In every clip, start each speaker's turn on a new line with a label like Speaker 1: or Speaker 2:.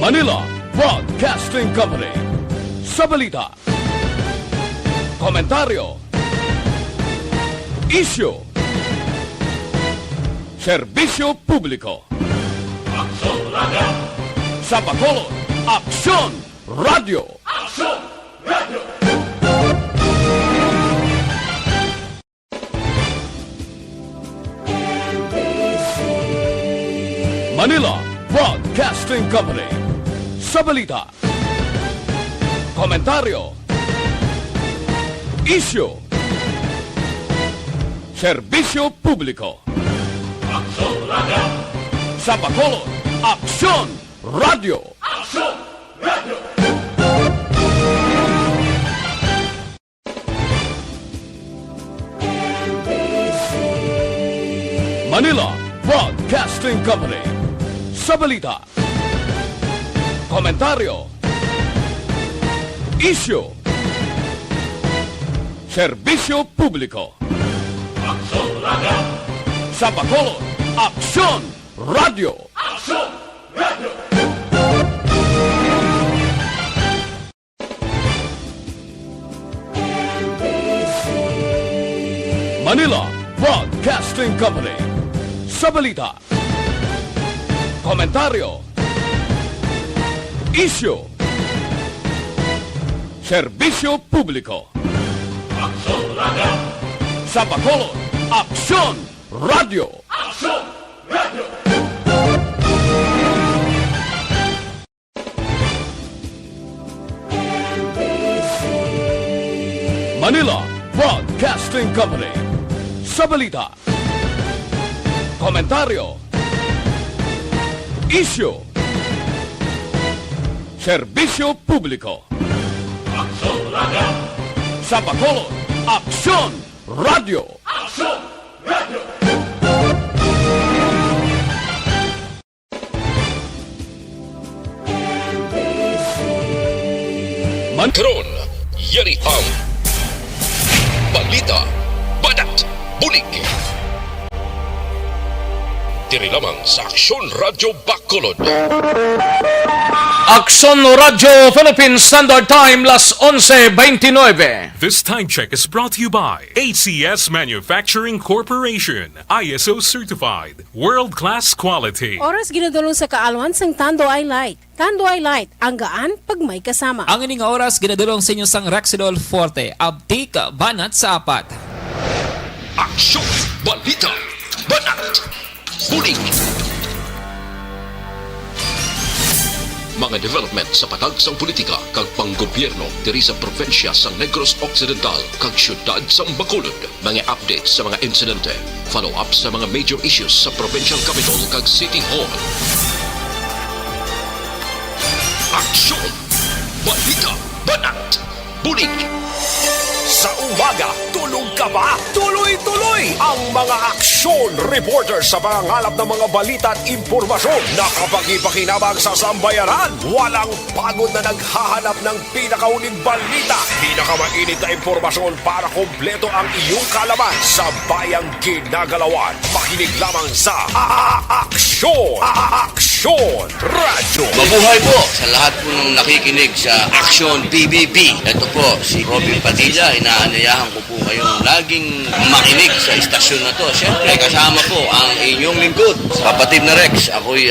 Speaker 1: Manila Broadcasting Company. Sa balita, komentaryo, isyu, serbisyo publiko.
Speaker 2: Aksyon Radio!
Speaker 1: Sa Bacolod, Aksyon Radio!
Speaker 2: Aksyon Radio!
Speaker 1: Manila Broadcasting Company. Sa balita, komentaryo, isyu, serbisyo publiko.
Speaker 2: Aksyon Radio!
Speaker 1: Sa Bacolod, Aksyon Radio!
Speaker 2: Aksyon Radio!
Speaker 1: Manila Broadcasting Company. Sa balita, komentaryo, isyu, serbisyo publiko.
Speaker 2: Aksyon Radio!
Speaker 1: Sa Bacolod, Aksyon Radio!
Speaker 2: Aksyon Radio!
Speaker 1: Manila Broadcasting Company. Sa balita, komentaryo, isyu, serbisyo publiko.
Speaker 2: Aksyon Radio!
Speaker 1: Sa Bacolod, Aksyon Radio!
Speaker 2: Aksyon Radio!
Speaker 1: Manila Broadcasting Company. Sa balita, komentaryo, isyu, serbisyo publiko.
Speaker 2: Aksyon Radio!
Speaker 1: Sa Bacolod, Aksyon Radio!
Speaker 2: Aksyon Radio!
Speaker 3: Karon, yari ang Balita Badat Bulig. Diri lamang sa Aksyon Radio Bacolod.
Speaker 4: Aksyon Radio Philippine Standard Time, las 11:29.
Speaker 5: This time check is brought to you by ACS Manufacturing Corporation, ISO certified, world-class quality.
Speaker 6: Oras ginadulong sa kaalwan sang Tanduay Light. Tanduay Light, ang gaan pag may kasama.
Speaker 7: Ang ining oras ginadulong sa inyo sang Rexidol Forte, abtik banat sa apat.
Speaker 3: Aksyon Balita Badat Bulig. Mga development sa patagsang politika kag panggobyerno diri sa probinsya sa Negros Occidental kag syudad sa Bacolod. Mga updates sa mga insidente, follow-up sa mga major issues sa provincial capital kag City Hall. Aksyon Balita Banat Bulig.
Speaker 8: Sa umaga, tulog ka ba? Tuloy-tuloy ang mga aksyon reporter sa mga ngalap ng mga balita at impormasyon na kapag-ipakinabang sa sambayaran. Walang pagod na naghahanap ng pinakauling balita. Pinakamainit na impormasyon para kompleto ang iyong kalaman sa bayang kinagalawan. Makinig lamang sa Aksyon! Aksyon Radio!
Speaker 9: Mabuhay po sa lahat po ng nakikinig sa Aksyon PBB. Ito po si Robin Padilla. Inaanayahan ko po kayong laging makinig sa istasyon na to. Siyempre, kasama po ang inyong lingkod. Kapatid na Rex, ako'y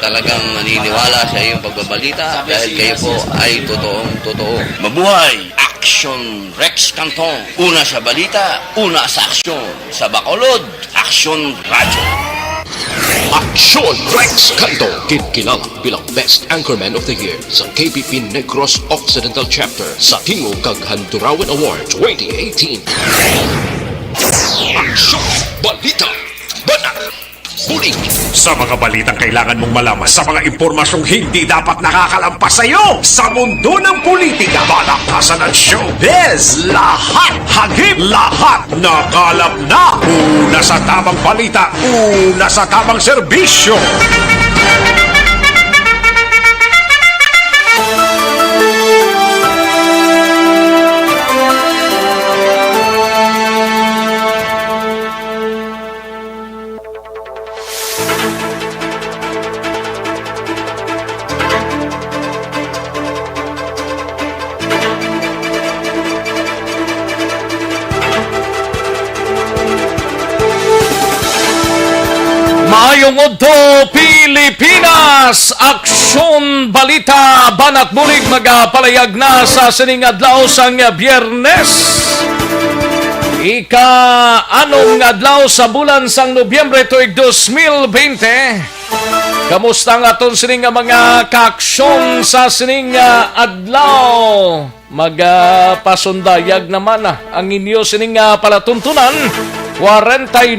Speaker 9: talagang naniniwala sa iyong pagbabalita dahil kayo po ay totoong-totoo. Mabuhay! Aksyon Rex Canton. Una sa balita, una sa aksyon. Sa Bacolod, Aksyon Radio.
Speaker 3: Aksyon Rex Canto, kinkilala bilang Best Anchorman of the Year sa KPP Negros Occidental Chapter sa Tingog kag Handurawan Award 2018. Aksyon Balita Banat Bulig.
Speaker 8: Sa mga balitang kailangan mong malaman, sa mga impormasyong hindi dapat nakakalampas sa iyo, sa mundo ng politika, balakasan at showbiz, lahat, hagip, lahat, nakalap na. Una sa tamang balita, una sa tamang serbisyo.
Speaker 4: Bagayong Udto, Pilipinas! Aksyon Balita, Banat Bulig, magapalayag na sa sining adlaw sang Biyernes. Ika-anong adlaw sa bulan sang Nobyembre tuig 2020. Kamusta nga aton sining mga kaaksyon sa sining adlaw? Magpasundayag naman ang inyo sining palatuntunan. 49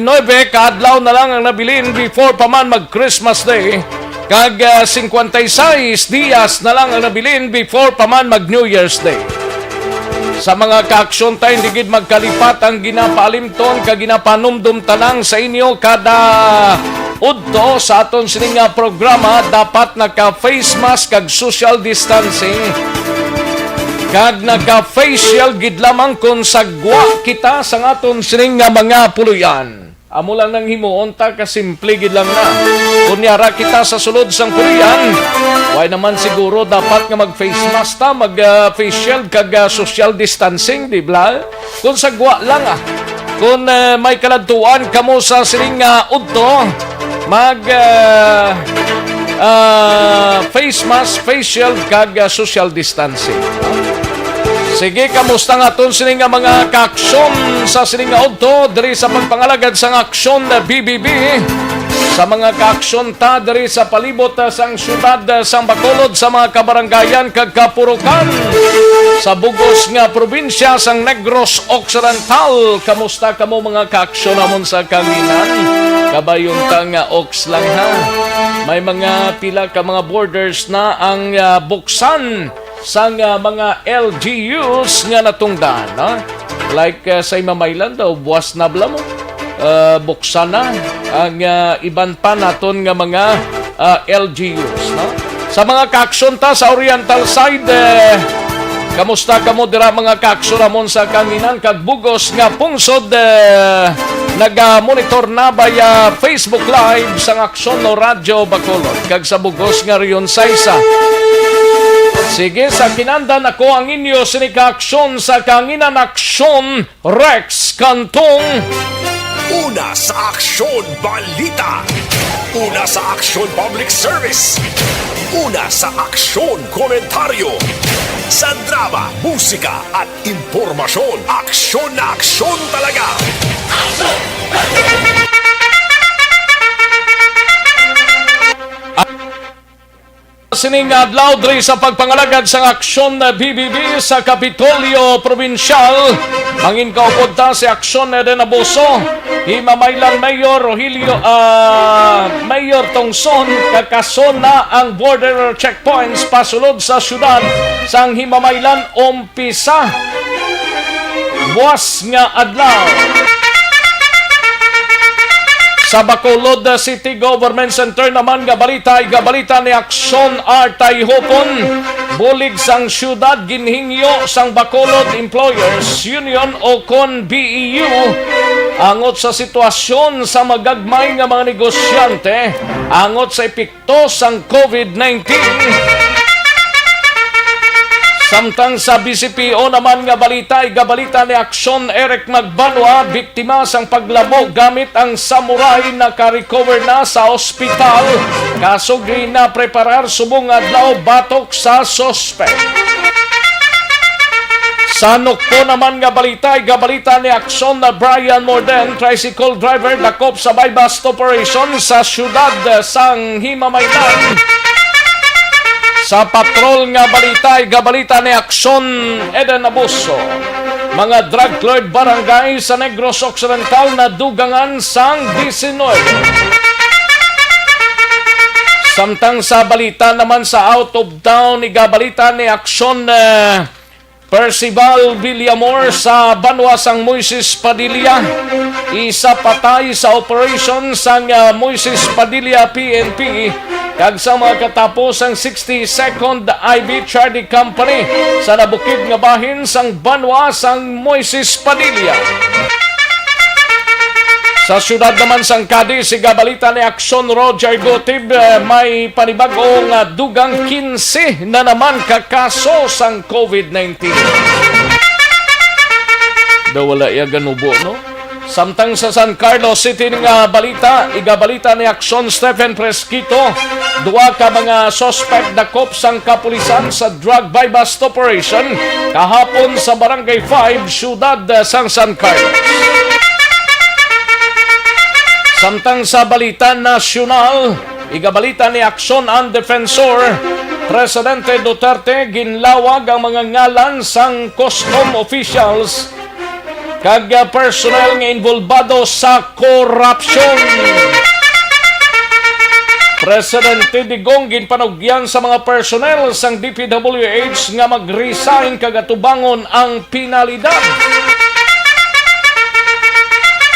Speaker 4: kaadlaw na lang ang nabilin before pa man mag-Christmas Day. Kag 56 dias na lang ang nabilin before pa man mag-New Year's Day. Sa mga kaaksyon tayo, hindi gid magkalipat ang ginapalimton kag ginapanumdum tanang sa inyo kada udto sa aton sining programa. Dapat naka-face mask kag social distancing. Kag naka-facial gid lamang kung sagwa kita sa aton sining mga puluyan. Amo lang nang himuon ta kasimple gid lang na. Kunyara kita sa sulod sang puluyan, why naman siguro dapat nga mag-face mask ta, mag-facial kag social distancing, di ba? Kung sagwa lang Kung may kaladtuan kamo sa sining udto, face mask, facial kag social distancing. Sige, kamusta nga aton sining mga kaaksyon sa sining udto diri sa pagpangalagad sang aksyon na BBB. Sa mga kaaksyon ta diri sa palibot sang syudad sang Bacolod, sa mga kabaranggayan kag kapurukan sa bugos nga probinsya sang Negros Occidental. Kamusta kamo mga kaaksyon namon sa kanginan? Kabayon ta nga ox lang May mga pila ka mga borders na ang buksan sang mga LGUs nga natungdan. Like sa Imamaylan daw, buwas na bala mo. Buksan na ang iban pa naton nga mga LGUs. Sa mga kaaksyon ta sa Oriental side, kamusta kamo dira mga kaaksyon ramon sa kanginan kag bugos nga pungsod? Nag-monitor na via Facebook Live sang Aksyon no Radyo Bacolod kag sa bugos nga riyon sa isa. Sige, sa kinandan ako ang inyo sinika-aksyon sa kanginan aksyon Rex Cantong.
Speaker 8: Una sa Aksyon Balita. Una sa Aksyon Public Service. Una sa Aksyon Komentaryo. Sa drama, musika at impormasyon. Aksyon na aksyon talaga.
Speaker 4: Sining adlaw diri sa pagpangalagad sa aksyon na BBB sa Kapitolyo Provincial. Mangin kaupod ta si Aksyon Eden Abuso, Himamaylan Mayor Rogelio Mayor Tongson, kakason na ang border checkpoints pasulod sa syudad sang Himamaylan umpisa buwas nga adlaw. Sa Bacolod City Government Center naman gabalita ni Aksyon Artay Hopon. Bulig sang syudad ginhingyo sang Bacolod Employers Union o kon BEU angot sa sitwasyon sa magagmay nga mga negosyante angot sa epekto sang COVID-19. Samtang sa BCPO naman nga balita ni Aksyon Eric Magbanwa, biktima sang paglabo gamit ang samurai na ka-recover na sa ospital. Kaso na preparar subong adlaw batok sa suspect. Sa Nukpo naman nga balita ni Aksyon na Brian Morden, tricycle driver, dakop sa buy-bust operation sa syudad sang Himamaylan. Sa patrol nga balita ni Aksyon Eden Abuso, mga drug cleared barangay sa Negros Occidental na dugangan sang 19. Samtang sa balita naman sa out of town, igabalita ni Aksyon Percival Villamor sa Banwa sang Moises Padilla. Isa patay sa operation sang Moises Padilla PNP kag sa mga katapos ang 62nd IB Charity Company sa nabukid nga bahin sang Banwa sang Moises Padilla. Sa syudad naman sang Cadiz, igabalita ni Aksyon Roger Gotib, may panibagong dugang 15 na naman kakaso sang COVID-19. Daw wala iya ganubo, no? Samtang sa San Carlos City nga balita, igabalita ni Aksyon Stephen Fresquito, duwa ka mga suspect dakop sang kapulisan sa drug buy bust operation kahapon sa Barangay 5, siyudad sang San Carlos. Samtang sa balita nasyonal, igabalita ni Aksyon ang Defensor, Presidente Duterte ginlawag ang mga ngalan sang custom officials kag personnel nga involvado sa korupsyon. Presidente Digong ginpanugyan sa mga personnel sang DPWH nga mag-resign kag atubangon ang penalidad.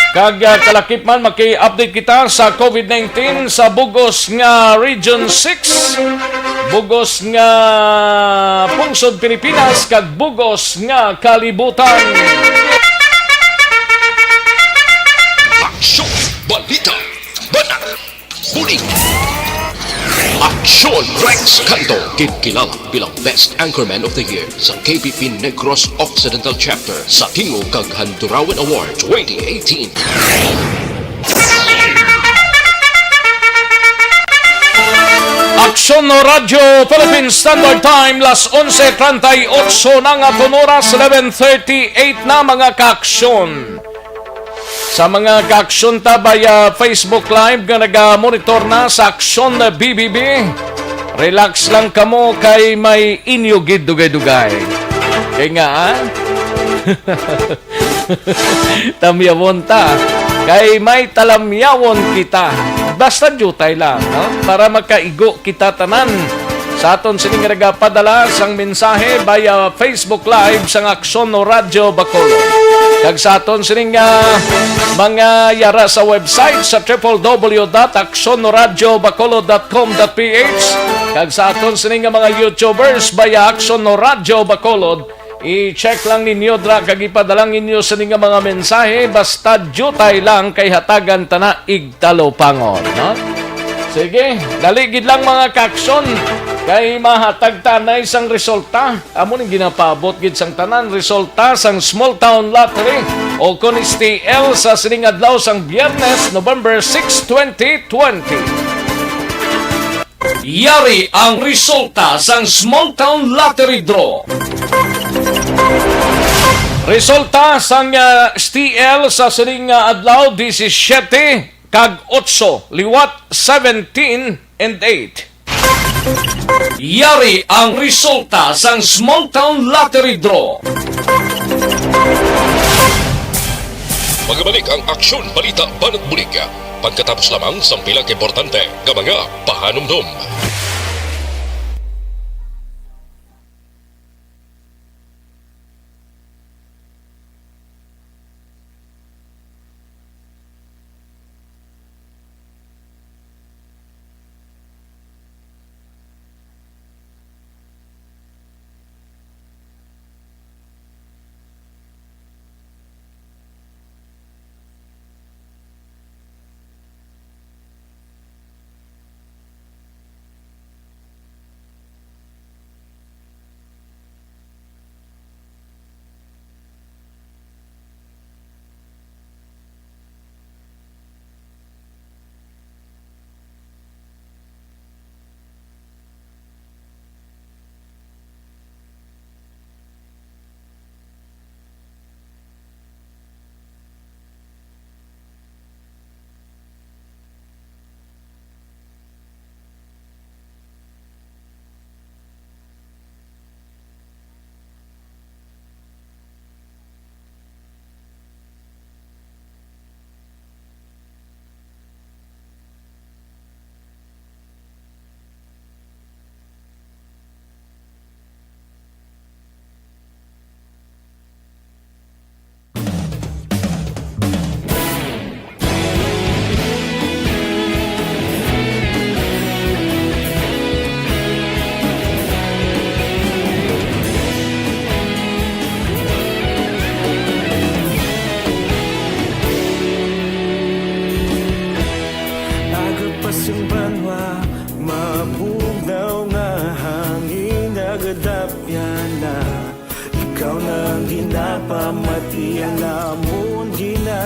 Speaker 4: Kag kalakip man maki-update kita sa COVID-19 sa bugos nga Region 6, bugos nga Pungsod Pilipinas kag bugos nga Kalibutan.
Speaker 3: Aksyon, balita, banat, huling. Aksyon Rex Canto, kinkilala bilang Best Anchorman of the Year sa KBP Negros Occidental Chapter sa Tingog kag Handurawan Award 2018.
Speaker 4: Aksyon no Radyo Philippine Standard Time, las 11:38 na nga oras, 11:38 na mga kaaksyon. Sa mga kaaksyon tabay Facebook Live nga naga-monitor na sa Aksyon na BBB, relax lang kamo kay may inyo gid dugay-dugay. Kaya nga, tamyawon ta. Kay may talamyawon kita. Basta jutay lang, no? Para makaigo kita tanan. Sa aton sining nagapadala sang mensahe via Facebook Live sang Aksyon no Radyo Bacolod. Kag sa aton sining mga yara sa website sa www.aksyonoradyobacolod.com.ph. Kag sa aton sining mga YouTubers via Aksyon no Radyo Bacolod, i-check lang ninyo dra kag ipadalang ninyo sa nga mga mensahe basta jutay lang kay hatagan tana igtalopangon, no? Sige, daligid lang mga kaaksyon kay mahatag tanay sang resulta. Amo ning ginapabot gid sang tanan resulta sang Small Town Lottery o kun STL sa sining adlaw sang Biyernes, November 6, 2020. Yari ang resulta sang Small Town Lottery Draw. Resulta sang STL sa sining adlaw 17 kag 8, liwat 17 and 8. Yari ang resulta sang Small Town Lottery Draw.
Speaker 3: Magbalik ang Aksyon Balita Banat Bulig. Pagkatapos lamang sa pilang importante nga mga pahanumdum.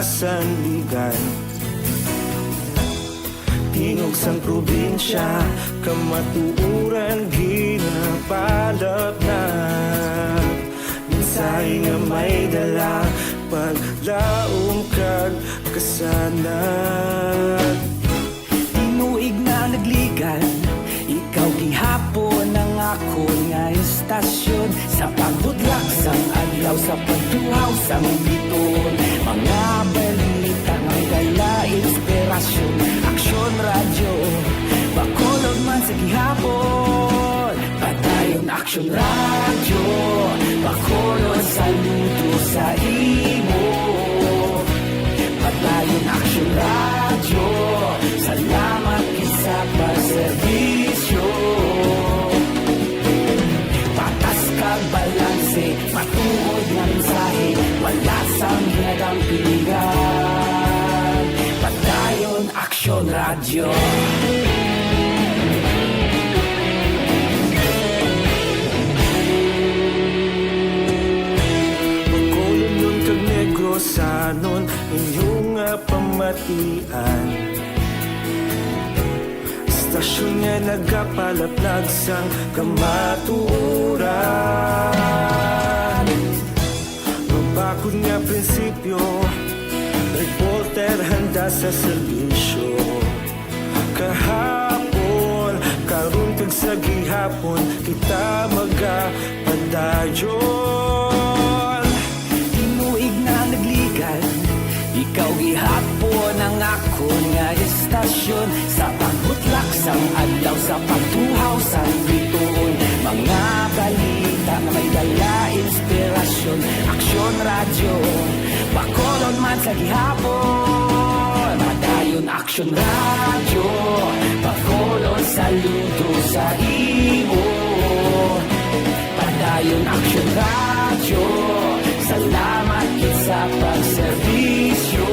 Speaker 10: sandigan. Tingog sang probinsya, kamatuuran ginapalap na. Minsay nga may dala, paglaom kag kasanag.
Speaker 11: Tinuig na nagligan, ikaw gihapon ang ako nga istasyon. Sa pagbudlak sang adlaw, sa pagtuhaw sang biton. Mga balita nga dala inspirasyon. Aksyon radyo, bakolog man sa gihapon. Padayon aksyon radyo, bakolog saludo sa imo. Padayon aksyon radyo, salamat isa pagserbisyo. Patas kag balanse, matuod nga mensahe, wala sang hinagang piligan. Padayon aksyon radyo.
Speaker 10: Bacolod nun kag Negrosanon, inyong nga pamatian. Istasyon nga nagapalaplag sang kamatuuran. Mabakod nga prinsipyo, reporter handa sa serbisyo. Kahapon, karon kag sa gihapon, kita magapadayon.
Speaker 11: Tinuig na nagligan, ikaw gihapon ang ako nga istasyon. Sa pagbutlak sang adlaw, sa pagtuhaw sang bituon. Mga balita na may dala inspirasyon. Aksyon radyo, bakolon man sa gihapon. Padayon aksyon radyo, bakolon saludo sa imo. Padayon aksyon radyo, salamat sa pagserbisyo.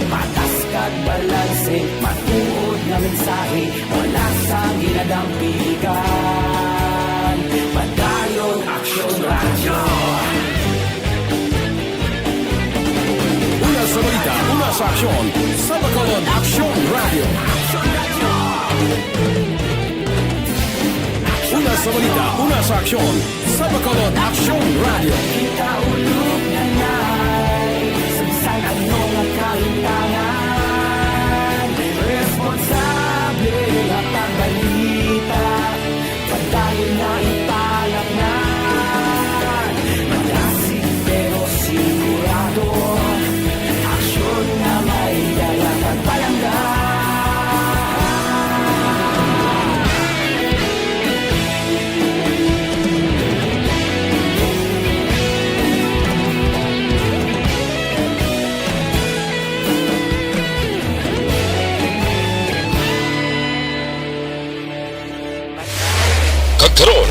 Speaker 11: Patas kag balanse, matuod nga mensahe, wala sang ginadang piligan. Padayon aksyon radyo.
Speaker 1: Una sa balita, una sa aksyon. Sa Bacolod Aksyon Radio. Una sa balita, una sa aksyon. Sa Bacolod Aksyon Radio.
Speaker 11: Kita ulog na nay, sabsan ano nga kahintangan. Responsable nga pagbalita, padayon na ipalak na. Malasig pero sigurado, aksyon na may dalang pagpalanggan.
Speaker 3: Karon,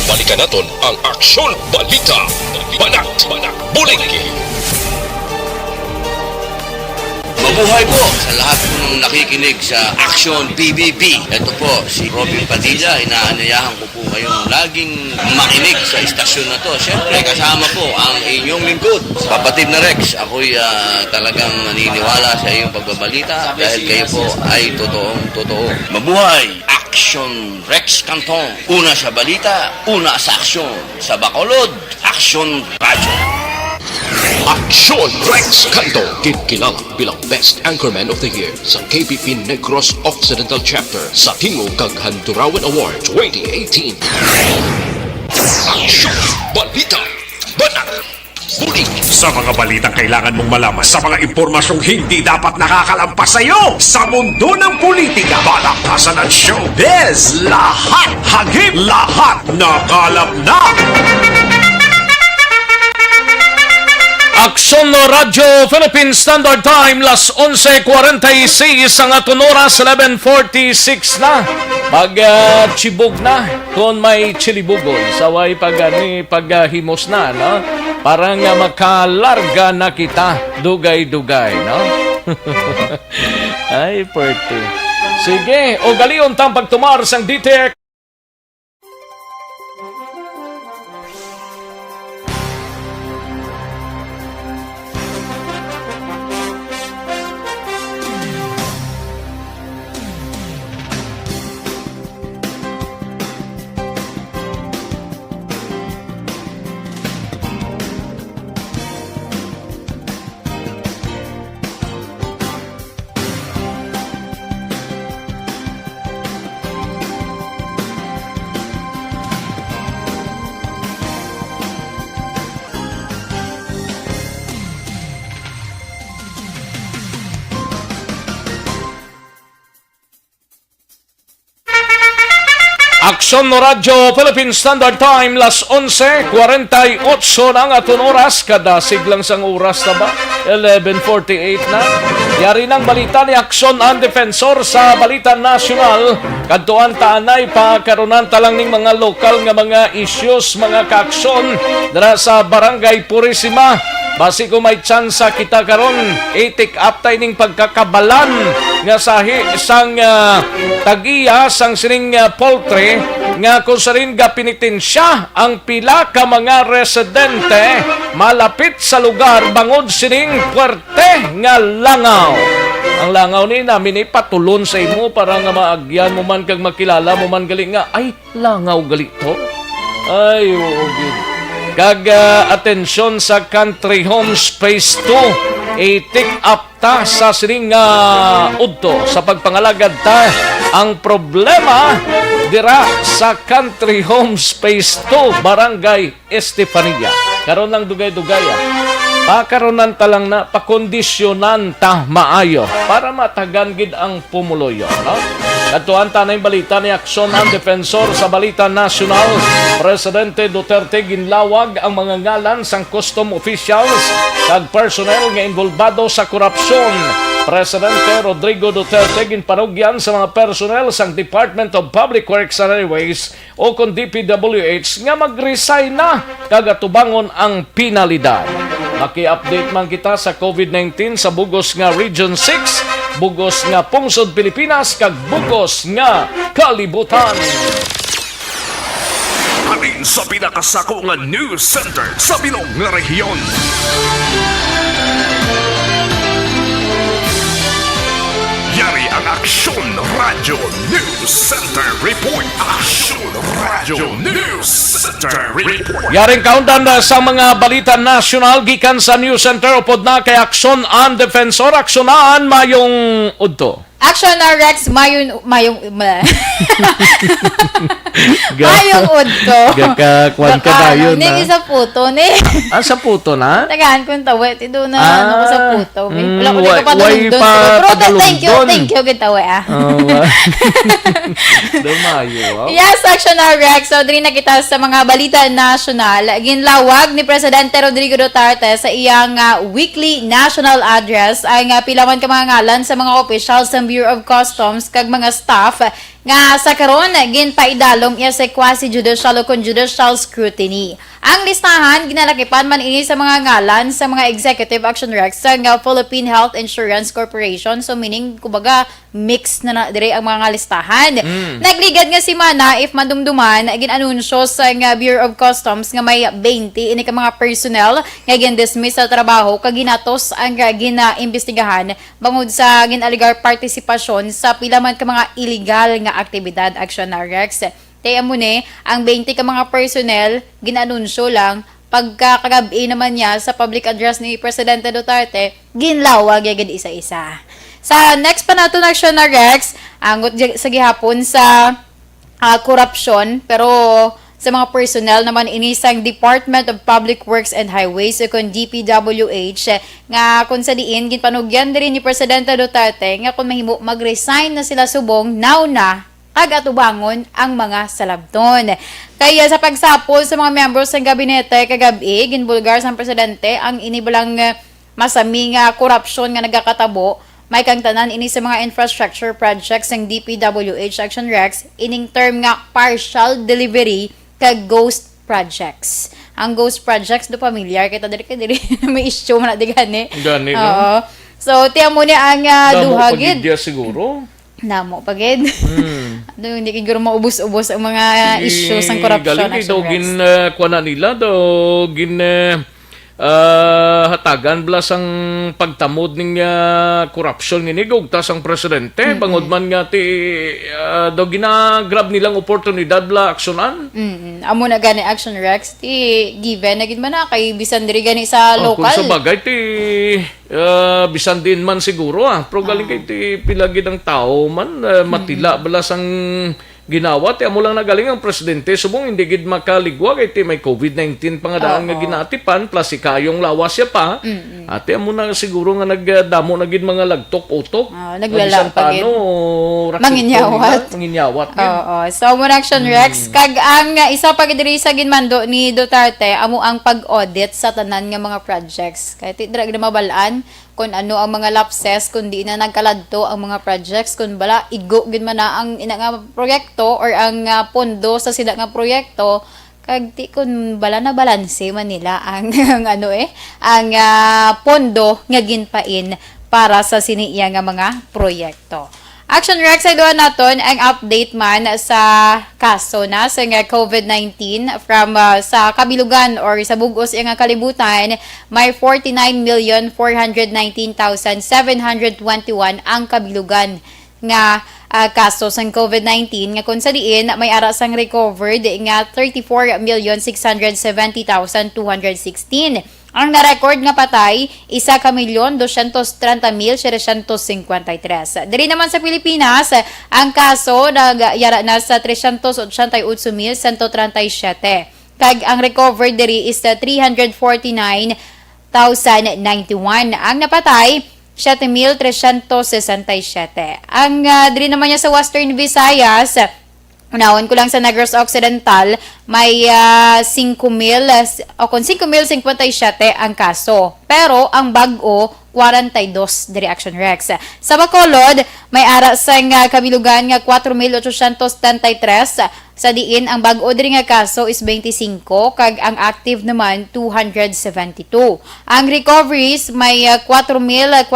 Speaker 3: balikan naton ang Aksyon Balita. Banat, bulig.
Speaker 9: Mabuhay po sa lahat po ng nakikinig sa Action PBB. Ito po si Robin Padilla. Inaanyayahan ko po kayong laging makinig sa istasyon na to. Siyempre kasama po ang inyong lingkod. Kapatid na Rex, ako'y talagang naniniwala sa iyong pagbabalita dahil kayo po ay totoo. Mabuhay! Action Rex Canton. Una sa balita, una sa aksyon. Sa Bacolod, Action Radyo.
Speaker 3: Aksyon Rex Canto, kilala bilang Best Anchorman of the Year sa KBP Negros Occidental Chapter sa Tingog kag Handurawan Award 2018. Aksyon Balita. Banat. Bulig.
Speaker 8: Sa mga balitang kailangan mong malaman, sa mga impormasyong hindi dapat nakakalampas sa iyo, sa mundo ng politika, balakasan at showbiz, lahat hagip, lahat nakalap na.
Speaker 4: Aksyon Radio Philippine Standard Time, las 11:46 ang atong oras, 11:46 na. Pag-chibog na, kung may chilibugon, saway paghimos na, no? Parang makalarga na kita, dugay-dugay, no? Ay, perte. Sige, o galion tang pagtumar sang DTEC. Aksyon no Radyo Philippine Standard Time, las 11:48 na nga oras, kada siglang sang oras na ba? 11:48 na. Yari ng balita ni Aksyon ang Defensor sa Balita Nasional. Kadtuan taanay pa karunan talang ning mga lokal nga mga issues, mga kaaksyon dara sa Barangay Purisima. Basi ko may tsansa kita karon itik up tay ning pagkakabalan nga sahi sang tagiya sang sining poultry nga kung sarin ga pinitensya ang pila ka mga residente malapit sa lugar bangod sining puwerte nga langaw. Ang langaw ni namin ipatulon sa imo para nga maagyan mo man kag makilala mo man gali nga ay langaw gali to. Ay gid. Kag atensyon sa Country Homes Phase 2 itik up ta sa sining udto sa pagpangalagad ta ang problema dira sa Country Homes Phase 2 Barangay Estefania karon ng dugay-dugaya pakaronan talang na pakondisyonan ta maayo para matagan gid ang pumuloyo, no? Katuan ta na yung balita ni Aksyon ang Defensor sa Balita Nasional. Presidente Duterte ginlawag ang mga ngalan sang custom officials kag personnel nga involvado sa korupsyon. Presidente Rodrigo Duterte ginpanugyan sa mga personnel sang Department of Public Works and Highways o kon DPWH nga mag-resign na kag atubangon ang penalidad. Maki-update man kita sa COVID-19 sa bugos nga Region 6, bugos nga Pungsod Pilipinas kag bugos nga Kalibutan.
Speaker 8: Alin sa pinakasako nga news center sa bilog nga rehiyon. Yari ang Aksyon Radio News Center Report. Aksyon Radio News Center Report.
Speaker 4: Yaring kaundan sa mga balita nasyonal gikan sa News Center upod na kay Aksyon ang Defensor. Aksyonan mayong udto.
Speaker 12: Action na Rex mayong udto.
Speaker 4: Gakakuan ka dayon na.
Speaker 12: Hindi sa puto ni.
Speaker 4: Sa puto na?
Speaker 12: Tagaan ko tawe tido na ako sa puto. Wala ko ka pa
Speaker 4: way
Speaker 12: doon.
Speaker 4: pa
Speaker 12: Pero thank you gitawe
Speaker 4: Dumayo.
Speaker 12: Yes, Action na Rex. So diri na kita sa mga balita nasyonal. Ginlawag ni Presidente Rodrigo Duterte sa iyang weekly national address ay pilawan ka mga ngalan sa mga officials sa Bureau of Customs kag mga staff nga sa karon ginpaidalom iya sa quasi-judicial o judicial scrutiny. Ang listahan ginalakipan man ini sa mga ngalan sa mga executive action recs sa Philippine Health Insurance Corporation. So meaning kumbaga mix na dire ang mga listahan. Nagligad nga si Mana if madumduman ginanunsyo sa Bureau of Customs nga may 20 ini ka mga personnel nga gin-dismiss sa trabaho kag ginatos ang ginaimbestigahan bangod sa ginaligar partisipasyon sa pila man ka mga illegal nga aktibidad action na recs. Kaya mo ang 20 ka mga personnel, ginanunsyo lang, pagkakagabi naman niya sa public address ni Presidente Duterte, ginlawag agad isa-isa. Sa next pa nato na action na Rex, angot sa gihapon sa korupsyon, pero sa mga personnel naman inisang Department of Public Works and Highways o kung DPWH nga kung sa diin ginpanugyan din ni Presidente Duterte nga kung mahimo mag-resign na sila subong now na kag atubangon ang mga salabton. Kaya sa pagsapol sa mga members ng gabinete kagabi ginbulgar sa presidente ang inibalang masaming korupsyon nga nagakatabo may kang tanan ini sa mga infrastructure projects ng DPWH Action Rex ining term nga partial delivery kag ghost projects. Ang ghost projects do familiar kita diri may issue man digani.
Speaker 4: Gani no.
Speaker 12: Oo. So tiyan mo ni ang duhagid.
Speaker 4: Damo siguro.
Speaker 12: Namo pagid. Hindi siguro maubos-ubos ang mga issues ng corruption.
Speaker 4: Galing daw kuana nila daw hatagan blas ang pagtamod ning corruption ni gugtas ang presidente bangod man nga ti daw ginagrab nilang oportunidad bla aksyonan.
Speaker 12: Amo na gani action Rex ti given na gid man na kay bisan diri gani sa local.
Speaker 4: Kung sa bagay ti bisan din man siguro pero galing kay ti pilagid ang tao man matila blas ang ginawat amo lang nagaling ang presidente subong hindi gid makaligwag iti may COVID-19 pa nga daan nga ginatipan plus ikayong lawas siya pa. Ate amo na siguro nga nagdamo na gid mga lagtok-utok.
Speaker 12: Naglala pa gid. Manginyawat. Oo. So mo action Rex kag ang isa pa gid diri sa ginmando ni Duterte amo ang pag-audit sa tanan nga mga projects. Kay dira gid mabalaan kung ano ang mga lapses, kung di na nagkaladto ang mga projects, kung bala, igo gid man na ang ina nga proyekto or ang pondo sa sila nga proyekto, kag di kung bala na balanse man nila ang, ang pondo nga ginpain para sa siniya nga mga proyekto. Action Rex, ay doon naton ang update man sa kaso na sa COVID-19 from sa kabilugan or sa bugos nga kalibutan, may 49,419,721 ang kabilugan nga kaso sa COVID-19 nga kung sa diin may ara sang recovered nga 34,670,216. Ang na-record nga patay, 1,230,753. Diri naman sa Pilipinas, ang kaso nagyara na sa 388,137. Kag ang recovered diri is 349,091. Ang napatay, 7,367. Ang diri naman niya sa Western Visayas, unahon ko lang sa Negros Occidental, may 5,057 ang kaso. Pero ang bag-o, 42 diri Action Rex. Sa Bacolod, may ara sang kabilugan nga 4,873. Sa diin, ang bag-o diri nga kaso is 25, kag ang active naman 272. Ang recoveries may 4,464,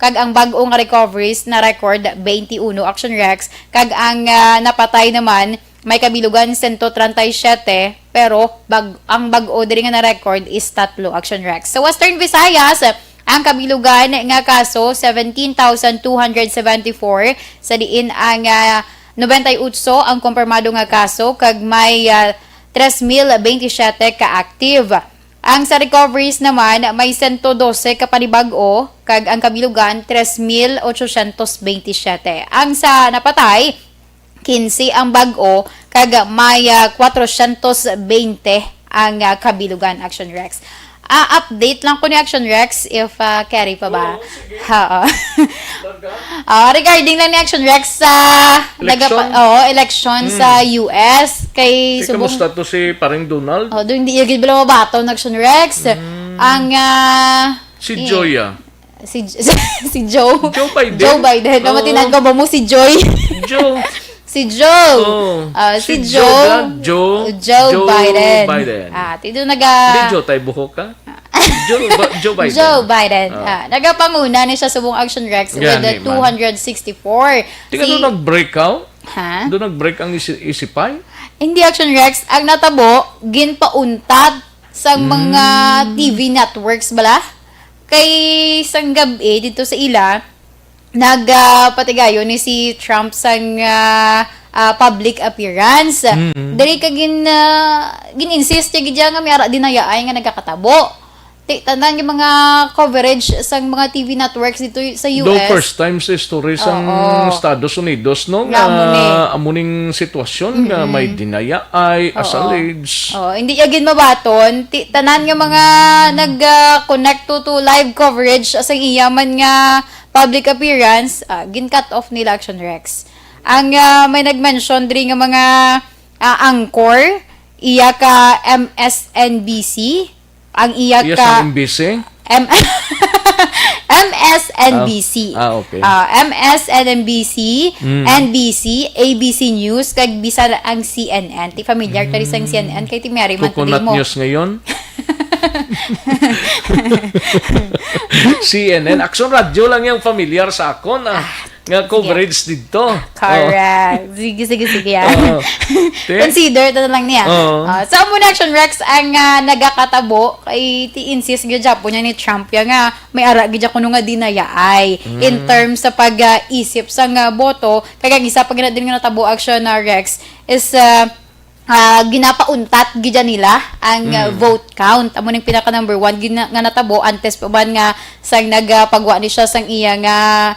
Speaker 12: kag ang bag-o nga recoveries na record 21 Action Rex, kag ang napatay naman may kabilugan 137, pero ang bag-o diri nga na record is 3 Action Rex. Sa Western Visayas, ang kabilugan nga kaso 17,274. Sa diin ang 98 ang kumpirmado nga kaso, kag may 3,027 ka-active. Ang sa recoveries naman may 112 ka panibag-o, kag ang kabilugan 3,827. Ang sa napatay 15 ang bag-o, kag may 420 ang kabilugan Action Rex. Update lang ko ni Action Rex if carry pa ba. Regarding lang ni Action Rex sa election sa US kay
Speaker 4: kamusta to si paring Donald?
Speaker 12: Doon hindi gid bala mabato ng Action Rex. Ang
Speaker 4: si Joya.
Speaker 12: Si Joe
Speaker 4: Biden.
Speaker 12: Joe Biden. Namatinan ko ba mo si Joy?
Speaker 4: Joe.
Speaker 12: Si Joe. Si Joe Biden. Tito
Speaker 4: Hindi Joe tayo buhok ka? Joe Biden.
Speaker 12: Joe Biden. Nagapanguna ni siya subong Action Rex with 264.
Speaker 4: Tika doon nag-break out? Doon nag-break ang isipay?
Speaker 12: Hindi Action Rex. Ang natabo, ginpauntad sa mga TV networks bala. Kay sang gabi dito sa ila, nagpatigayo ni si Trump sang public appearance. Dali ka gin-insist niya nga may ara dinayay nga nagkakatabo. Tandaan yung mga coverage sang mga TV networks dito sa US.
Speaker 4: Do first time sa story sang Estados Unidos, no? Amuning sitwasyon nga may dinayay, assailage.
Speaker 12: Hindi agin mabaton. Tanan nga mga nag-connect to live coverage sa iyaman nga public appearance, gin-cut off nila Action Rex. Ang may nag-mention diri nga mga anchor, iya ka MSNBC, ang iya ka
Speaker 4: MSNBC?
Speaker 12: MSNBC.
Speaker 4: Okay.
Speaker 12: MSNBC, NBC, ABC News, kag bisa ang CNN. Ti familiar tari sang CNN kay ti Mary man
Speaker 4: Coconut
Speaker 12: mo.
Speaker 4: News ngayon? CNN. Action Radio lang yung familiar sa ako na nga coverage dito.
Speaker 12: Correct. Sige yan. Consider ito na lang niya. Sa muna Action Rex ang nagakatabo kay ti-insist gyo Japo niya ni Trump ya nga may ara gyo kuno nga dinayaay in terms sa pag-isip sa boto kaya isa pag din nga natabo Action Rex is ginapauntat gidya nila ang vote count. Amo ning pinaka number 1 nga natabo antes pa ban nga sang nagpagwa ni siya sang iya nga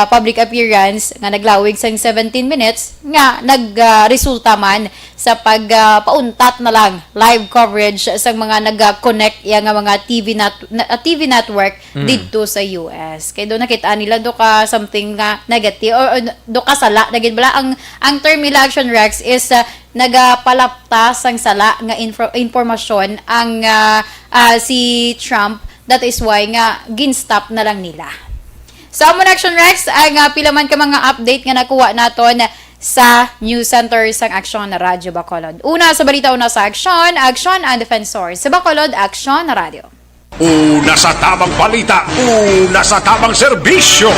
Speaker 12: public appearance nga naglawig sang 17 minutes nga nagresulta man sa pagpauntat na lang live coverage sa mga nag-connect yang mga TV network dito sa US. Kay do nakita nila do ka something nga negative or do ka sala nagid bala ang term nila Action Rex is nagapalaptas ang sala nga informasyon ang si Trump. That is why nga ginstop na lang nila. Sa Amon Action Rex, ang pila man ka mga update nga nakuha naton sa News Center sang Aksyon na Radyo Bacolod. Una sa balita, una sa Aksyon, Aksyon ang Defensor. Sa Bacolod, Aksyon na Radyo.
Speaker 8: Una sa tamang balita, una sa tamang serbisyo.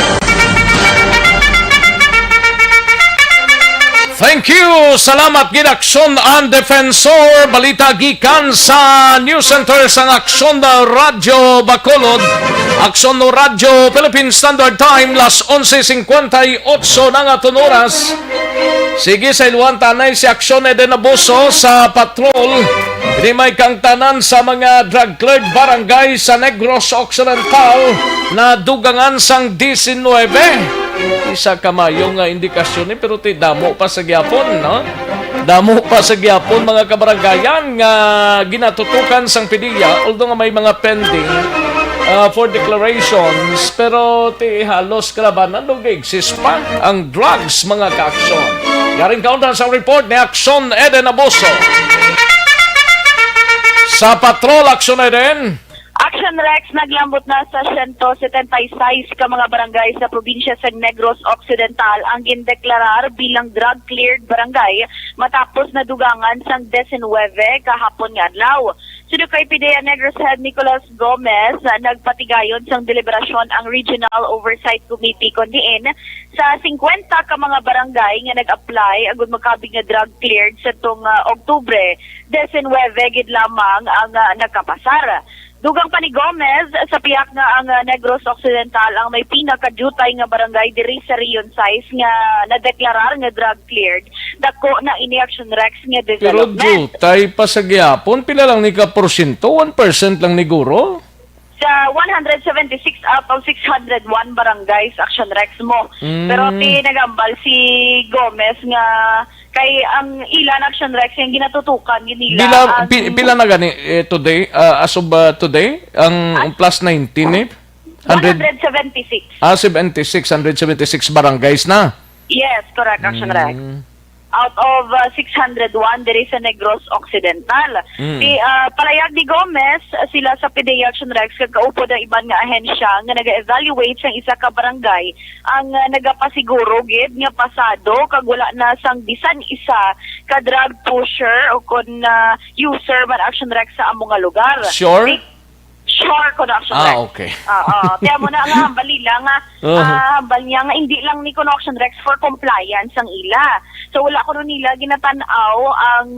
Speaker 4: Thank you! Salamat gid Aksyon ang Defensor. Balita gikan sa News Center sang Aksyon na Radyo Bacolod. Aksyon no Radyo Philippine Standard Time las 11:58 na nga oras. Sige sa iluan tanay si Aksyon Eden Abuso sa patrol. Hindi may kang tanan sa mga drug cleared barangay sa Negros Occidental na dugangan sang 19. Isa kamayo nga indikasyon ni pero ti damo pa sa gyapon, no? Damo pa sa gyapon mga kabaranggayan nga ginatutukan sang PDEA, although nga may mga pending for declarations, pero ti halos kalabanan nag-exist pa ang drugs mga ka-aksyon. Yaring kauntan sa report ni Aksyon Eden Abuso. Sa patrol, Aksyon Eden.
Speaker 13: Action Rex, naglambot na sa 176 ka mga barangay sa probinsya sa Negros Occidental ang gindeklarar bilang drug-cleared barangay matapos na dugangan sang 19 kahapon nga adlaw. Sudo kay PDEA Negros Head Nicolas Gomez, nagpatigayon sang deliberasyon ang Regional Oversight Committee kundiin sa 50 ka mga barangay nga nag-apply agud makabig nga drug-cleared sa tong Oktubre. 19 gid lamang ang nakapasar. Dugang pa ni Gomez, sa piyak nga ang Negros Occidental ang may pinakadutay nga barangay diri sa Rion Size nga nadeklarar nga drug cleared. Dako na ini Action Rex nga
Speaker 4: Pero
Speaker 13: development.
Speaker 4: jutay pa sa gyapon, pila lang ni ka porsyento? 1% lang ni Guro?
Speaker 13: Sa 176 out of 601 barangays Action Rex mo. Pero tinagambal si Gomez nga kay ang ilan Action Rex yung ginatutukan yun nila.
Speaker 4: Pila na gani today, as of today, ang plus 19 eh?
Speaker 13: 176.
Speaker 4: 176 barangays na.
Speaker 13: Yes, correct Action Rex. Out of 601 diri sa Negros Occidental. Palayag ni Gomez sila sa PDEA Action Rex kagaupo ng iban nga ahensya nga naga-evaluate sang isa ka barangay ang nagapasiguro gid nga pasado kag wala na sang bisan isa ka drug pusher o kun user man Action Rex sa among nga lugar.
Speaker 4: Sure?
Speaker 13: Sure ko na Action Rex.
Speaker 4: Okay.
Speaker 13: Kaya mo na nga balila nga hambal niya nga hindi lang ni Action Rex for compliance ang ila. So wala ko nila ginatanaw ang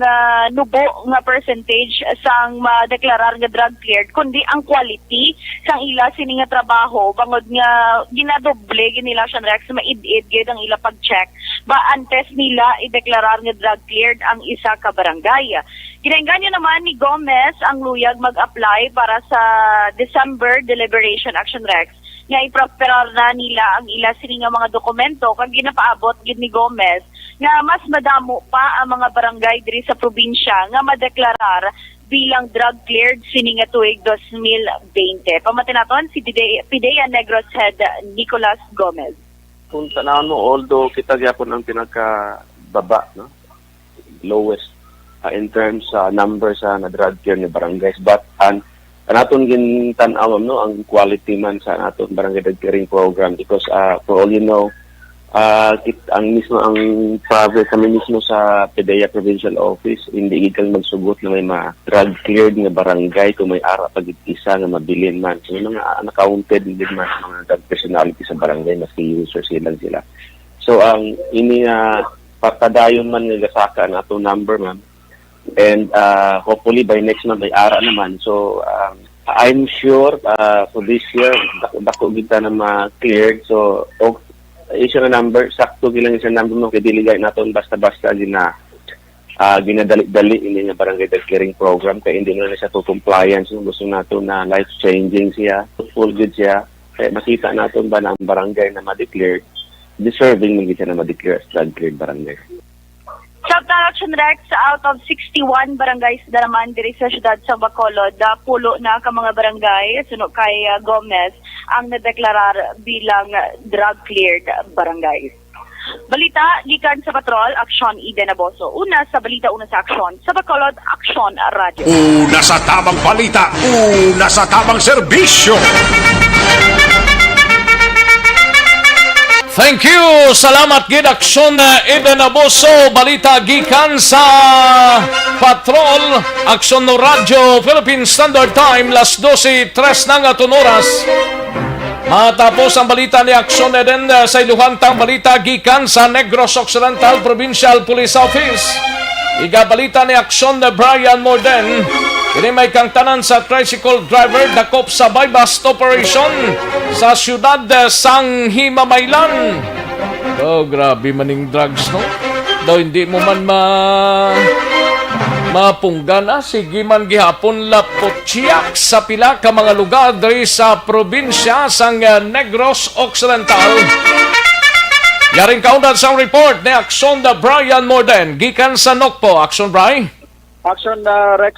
Speaker 13: nubo nga percentage sang ma-deklarar nga drug cleared kundi ang quality sang ila sini nga trabaho bangod nga ginadoble ginila Action Rex maid-id gid ang ila pag-check ba antes nila i-deklarar nga drug cleared ang isa ka barangay. Ginainganyo naman ni Gomez ang luyag mag-apply para sa December Deliberation Action Rex nga iproperar na nila ang ila sini nga mga dokumento kag ginapaabot gid ni Gomez nga mas madamo pa ang mga barangay diri sa probinsya nga madeklarar bilang drug cleared sini nga tuig 2020. Pamatinaton si PDEA Negros Head Nicolas Gomez.
Speaker 14: Kung tanawon mo, although kita gyapon ang pinakababa, no? Lowest in terms sa number sa na drug cleared ni barangays, but naton gintanaw no ang quality man sa naton barangay drug clearing program because for all you know ang mismo ang province kami mismo sa PDEA Provincial Office hindi gid magsugot na may drug cleared nga barangay kung may ara pag isa nga mabilin man so mga unaccounted din man mga drug personality sa barangay maski user sila so ang ini pagpadayon man nga gasaka nato number man and hopefully by next month may ara naman so I'm sure for this year dako kita na ma-cleared so isa na number sakto gilang isa number mo kay diligay naton basta-basta gina ginadali-dali ini nga barangay drug clearing program kay hindi na siya to compliance gusto nato na life changing siya full good siya Kaya makita natin ba na ang barangay na ma-declare, deserving magiging siya na ma-declare as flood-cleared barangay.
Speaker 13: Samtang Action Rex, out of 61 barangays na naman diri sa siyudad sa Bacolod, pulo na ka mga barangay, suno kay Gomez, ang nadeklarar bilang drug-cleared barangays. Balita, gikan sa Patrol, Aksyon Eden Aboso. Una sa balita, una sa Aksyon. Sa Bacolod, Aksyon Radio.
Speaker 8: Una sa tamang balita, una sa tamang serbisyo.
Speaker 4: Thank you! Salamat gid Aksyon Eden Aboso. Balita gikan sa Patrol, Aksyon no Radio, Philippine Standard Time, las 12:03 na nga oras. Matapos ang balita ni Aksyon Eden sa iluhantang balita gikan sa Negros Occidental Provincial Police Office. Igabalita ni Aksyon Brian Morden. Kini may kangtanan sa tricycle driver dakop sa bypass operation sa siyudad sang Himamaylan. Oh, grabe maning drugs, no? Daw hindi mo man mapunggana, sige man gihapon lapotsyak sa pila ka mga lugar diri sa probinsya sang Negros Occidental. Yaring kaundan sa report ni Aksyon Brian Morden gikan sa Nokpo. Aksyon Brian.
Speaker 15: Action Rex,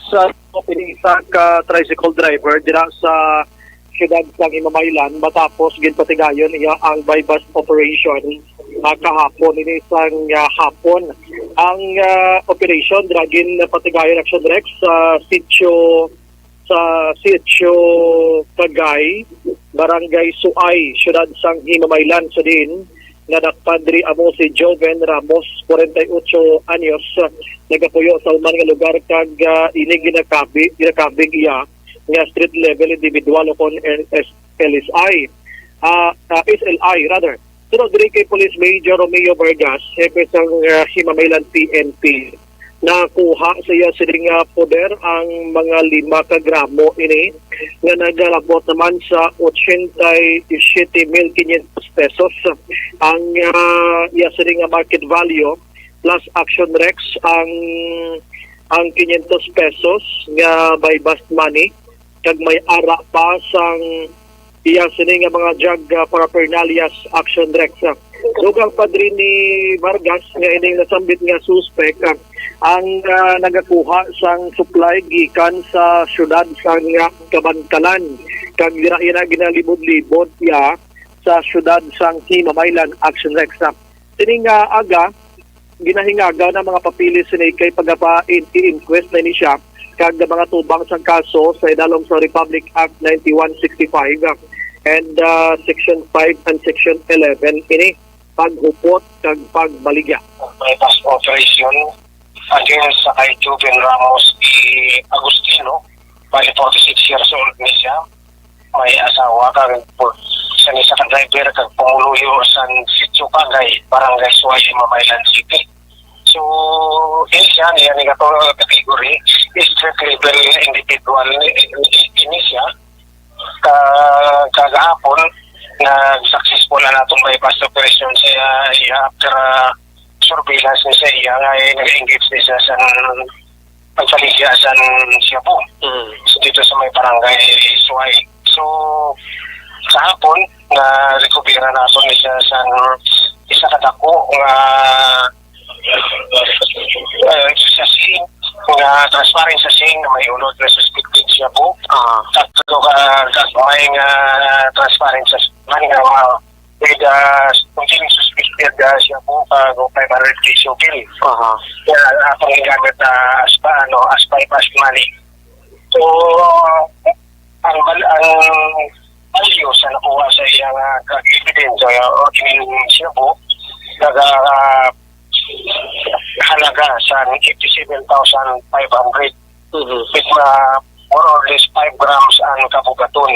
Speaker 15: pinisa ka tricycle driver dira sa siyudad sang Himamaylan matapos ginpatigayon iya ang bypass operation kahapon ini isang hapon ang operation dragin patigayon Action Rex sa sitio Tagay, Barangay Suay, siyudad sang Himamaylan sa din nga nakpadri amo si Joven Ramos, 48 anyos, nagapuyo sa uman nga lugar kag ini ginakabig iya nga street level individual kon SLI rather. Sunod diri kay Police Major Romeo Vargas, hepe sang Himamaylan PNP. Nakuha sa iya sining poder ang mga 5 ka gramo ini nga nagalabot naman sa 87,500 pesos ang iya sining market value plus Action Rex ang 500 pesos nga by bust money kag may ara pa sang iya sining mga drug paraphernalias Action Rex. Dugang padri ni Vargas nga ining nasambit nga suspect ang nagakuha sang supply gikan sa syudad sang Kabantalan kag dira ginalibod-libod ya sa syudad sang Himamaylan Action Rex. Sining aga ginahingaga ng mga papilis ni kay pagapa-inquest na ni siya kag mga tubang sang kaso sa idalom sa Republic Act 9165 and Section 5 and Section 11 ini paghupot kag pagbaligya.
Speaker 16: Bypass operation against sa kay Joven Ramos Agustino, bali 46 years old ni siya. May asawa kag sa isa ka driver kag pumuluyo sa sitio Tagay, Barangay Suay, Himamaylan City. So, siya niya ni kato category street level individual ini siya. Kagahapon na successful na natong bypass operation siya after surveillance ni siya nga nag-engage niya sa pagpaligya sa Cebu. So, dito sa may barangay Suay. So, sa hapon na rekubera natin niya sa isa kadako nga sa scene nga transparent sa scene na may unod na suspected siya po. Tatlo may transparent sa man nga with continuing suspected siya po go 500 peso bill. Kaya akong gamit as bypass money. So ang value sa nakuha sa iyang evidence o kiniling siya po halaga sa 57,500 with more or less 5 grams ang kabugaton.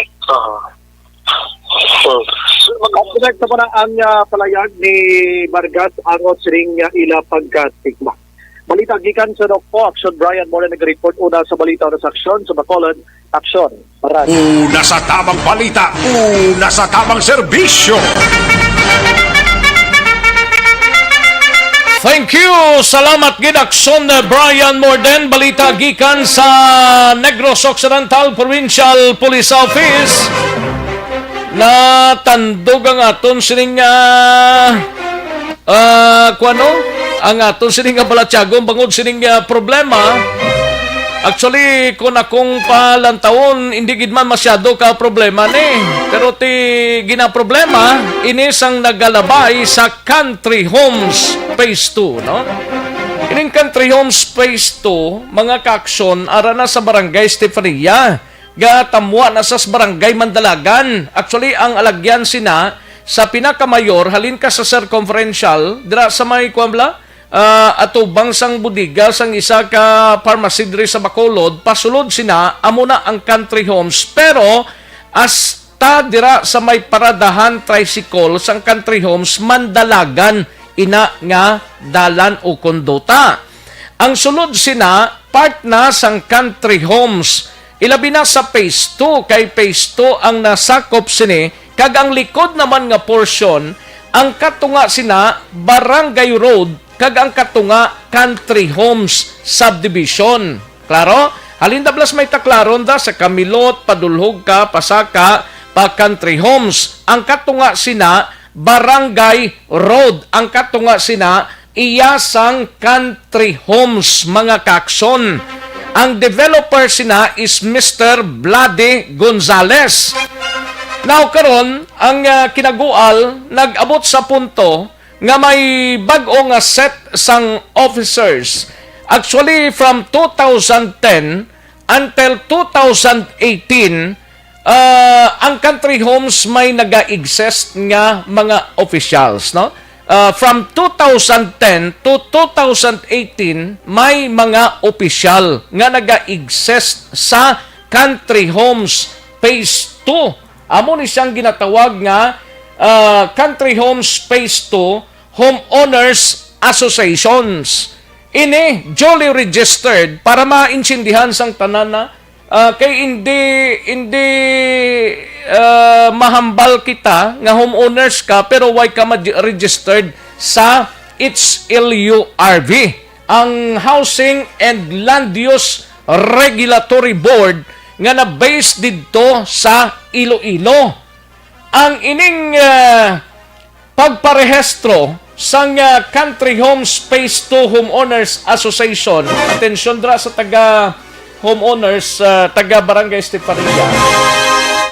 Speaker 15: Mag-connect na po na ang palayag ni Vargas angot siring ila pagkatikma. Balita gikan sa Nokpo, Action Brian Morden nag-report una sa balita na sa Aksyon sa Bacolod, Aksyon.
Speaker 8: Una sa tamang balita, una sa tamang serbisyo.
Speaker 4: Thank you! Salamat gid Aksyon Brian Morden. Balita gikan sa Negros Occidental Provincial Police Office. na tandog ang aton sining kuano ang aton sining balatsyagon bangod sining problema. Actually, kung akong palantawon, hindi gid man masyado ka problema ni. Pero ti ginaproblema, inisang nagalabay sa Country Homes Phase 2, no? Ining Country Homes Phase 2, mga kaaksyon, ara na sa Barangay Estefania. Gatamwa na sa Barangay Mandalagan. Actually, ang alagyan sina sa pinakamayor, halin ka sa circumferential, dira sa may kuambla, atubang sang budiga sang isa ka pharmacy diri sa Bacolod, pasulod sina amo na ang Country Homes, pero hasta dira sa may paradahan tricycle sang Country Homes Mandalagan ina nga dalan o kondota. Ang sulod sina part na sang Country Homes, ilabi na sa Phase 2, kay Phase 2 ang nasakop sini, kag ang likod naman nga portion ang katunga sina Barangay Road kag ang katunga Country Homes Subdivision. Klaro? Halindablas may taklaron da sa Camilot, Padulhog ka, Pasaka, pa Country Homes. Ang katunga sina Barangay Road. Ang katunga sina Iyasang Country Homes, mga kakson. Ang developer sina is Mr. Vlade Gonzales. Now karon ang kinagual nag-abot sa punto nga may bag-o nga set sang officers. Actually, from 2010 until 2018, ang Country Homes may naga-exist nga mga officials, no? From 2010 to 2018, may mga opisyal nga naga-exist sa Country Homes Phase 2. Amo ni siyang ginatawag nga Country Homes Phase 2 Homeowners Associations. Ini duly registered para maintindihan sang tanan na kay hindi mahambal kita nga homeowners ka pero why ka registered sa HLURB, ang Housing and Land Use Regulatory Board nga na-based dito sa Iloilo. Ang ining pagparehistro sang Country Homes Phase 2 Homeowners Association, atensyon dra sa taga homeowners, taga Barangay Estefania,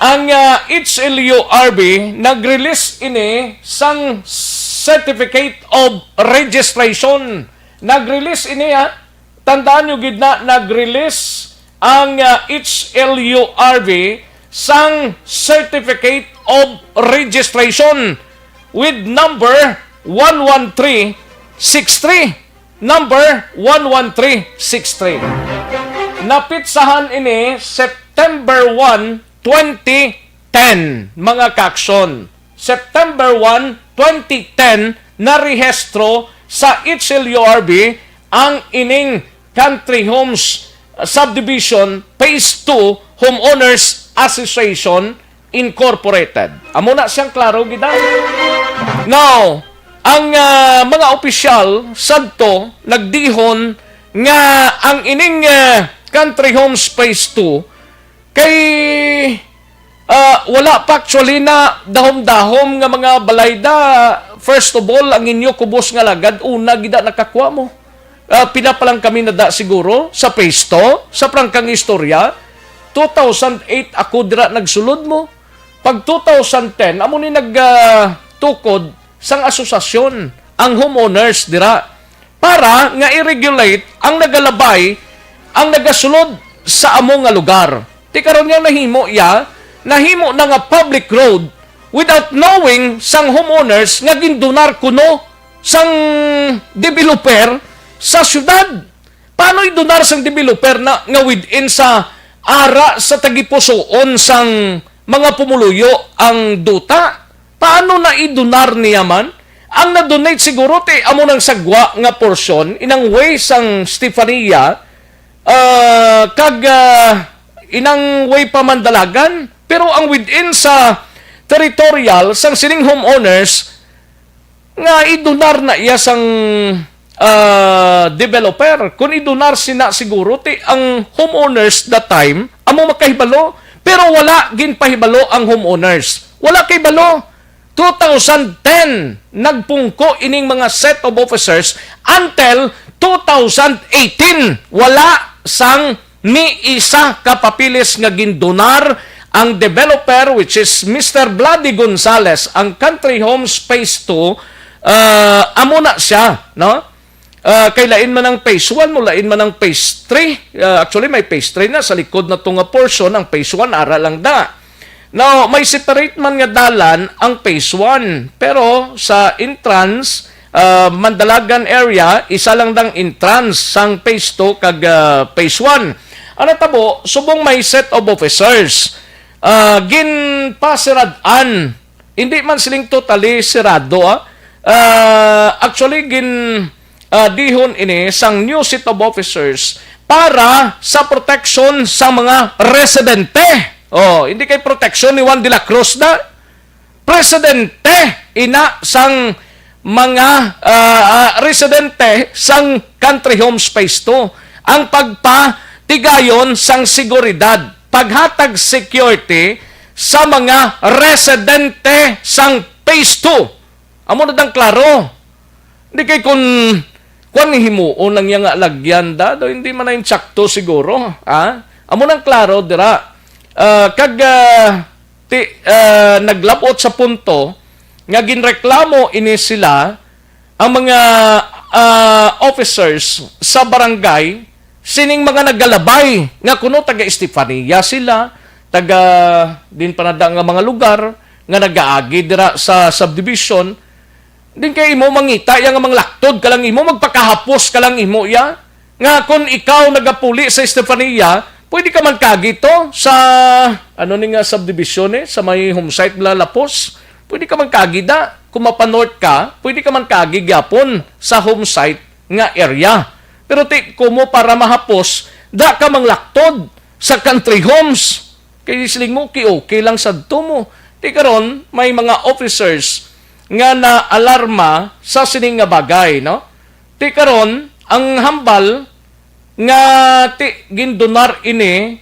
Speaker 4: ang HLURB nag-release ini sang Certificate of Registration. Nag-release ini, tandaan nyo gid na, nag-release ang HLURB sang Certificate of Registration with number 11363. Number 11363. Napitsahan ini September 1, 2010, mga kakson. September 1, 2010, narehistro sa HLURB ang ining Country Homes Subdivision Phase 2 Homeowners Association Incorporated. Amo na siyang klaro gida. Now, ang mga opisyal sadto nagdihon nga ang ining Country Homes Phase 2 kay wala pa actually na dahom-dahom nga mga balayda. First of all, ang inyo kubos nga lagad, una gida nakakuha mo. Pinapalang kami na siguro sa Phase 2, sa prangkang istorya. 2008 ako dira nagsulod mo. Pag 2010, amo ni nagtukod sang asosasyon ang homeowners dira para nga i-regulate ang nagalabay, ang nagasulod sa amo nga lugar. Ti karon nga nahimo na nga public road without knowing sang homeowners nga gindonar kuno sang developer sa syudad. Paano idonar sang developer na nga within sa ara sa tagipusoon sang mga pumuluyo ang duta? Paano na idonar niya man? Ang na-donate siguro ti amo ng sagwa nga portion inang way sang Estefania kag inang way pa Mandalagan, pero ang within sa territorial sang sining homeowners nga idonar na iya sang developer. Kung idonar sina siguro ti ang homeowners that time amo makahibalo, pero wala ginpahibalo ang homeowners. Wala kay balo. 2010 nagpungko ining mga set of officers until 2018 wala sang ni isa kapapilis nga gindonar ang developer which is Mr. Vladi Gonzales ang Country Homes Phase 2 amo na siya, no? Kay lain man ang Phase 1 mo, lain man ang Phase 3. Actually may Phase 3 na sa likod na tunga portion, ang Phase 1 ara lang da. Now, may separate man nga dalan ang Phase 1. Pero sa entrance, Mandalagan area, isa lang dang entrance sang Phase 2 kag Phase 1. Ano tabo, subong may set of officers. Ginpasiradan. Hindi man siling totally sirado. Actually, dihon ini sang new set of officers para sa protection sa mga residente. Hindi kay protection ni Juan de la Cruz na. Presidente ina sang mga residente sang Country Homes Phase 2. Ang pagpatigayon sang seguridad, paghatag security sa mga residente sang Phase 2. Amo na dang klaro. Hindi kay kung himuon lang yung lagyan da, do hindi man na yung tsakto siguro. Amo nang klaro, dira. Naglabot sa punto nga ginreklamo ini sila ang mga officers sa barangay sining mga naggalabay nga kuno taga Estefania sila, taga din panada nga mga lugar nga nagaagi dira sa subdivision. Din kay imo mangita yang mga laktod ka lang imo, magpakahapos ka lang imo ya nga kung ikaw nagapuli sa Estefania, pwede ka man kagito sa nga subdivision sa may home site Lalapos. Pwede ka man kagida. Kung mapanorth ka, pwede ka man kagigapon sa home site nga area. Pero kumo para mahapos, da ka mang laktod sa country homes. Kaya siling mo, okay lang sa mo. Karon may mga officers nga na alarma sa sining nga bagay, no? Karon ang hambal nga gindonar ini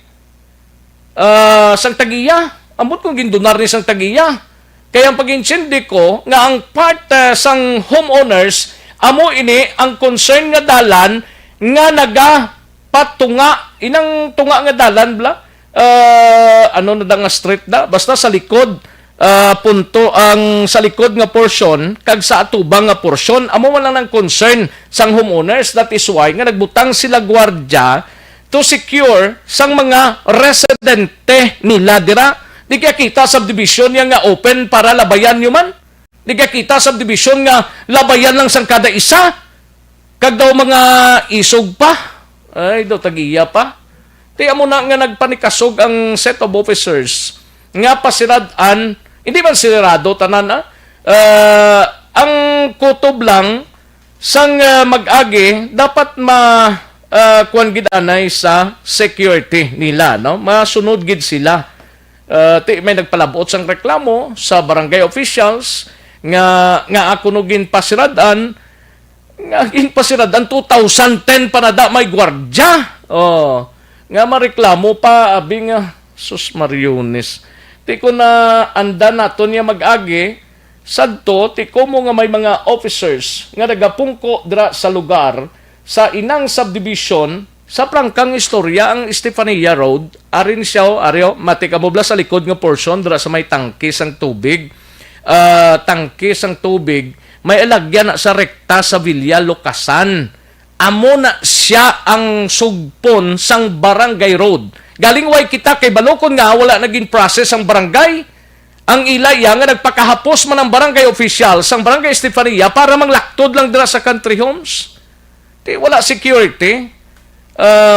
Speaker 4: sang Tagiya. Ambot kong gindonar ni sang Tagiya. Kaya ang pag-insindi ko nga ang part sang homeowners amo ini ang concern nga dalan nga nagapatunga inang tunga nga dalan bla na nga street da basta sa likod punto ang sa likod nga portion kag sa atubang nga portion amo man lang ng concern sang homeowners. That is why nga nagbutang sila gwardiya to secure sang mga residente nila dira. Di kaya kita subdivision yang nga open para labayan nyo man. Di kaya kita subdivision nga labayan lang sang kada isa. Kag daw mga isog pa. Ay, daw Tagiya pa. Tiya mo na nga nagpanikasog ang set of officers. Nga pasiradan, hindi man sirado tanan ang kutob lang sang mag-agi dapat kuan gid anay sa security nila, no? Masunod gid sila. May nagpalabot sang reklamo sa barangay officials nga ako no ginpasiradan 2010 pa na da may gwardya. Nga mareklamo pa abi nga sus Mariones. Ti ko na anda naton niya mag-agi sadto ti ko mo nga may mga officers nga nagapungko dira sa lugar sa inang subdivision sa prangkang istorya ang Estefania Road. Arin siya matika mo bla sa likod nga portion dira sa may tangke sang tubig. Tangke sang tubig may alagyan na sa rekta sa Villa Locasan. Amo na siya ang sugpon sang barangay road. Galing way kita kay balokon nga wala naging process ang barangay. Ang ilaya nga nagpakahapos man ang barangay official sang barangay Estefania para manglaktod lang dira sa country homes. Wala security.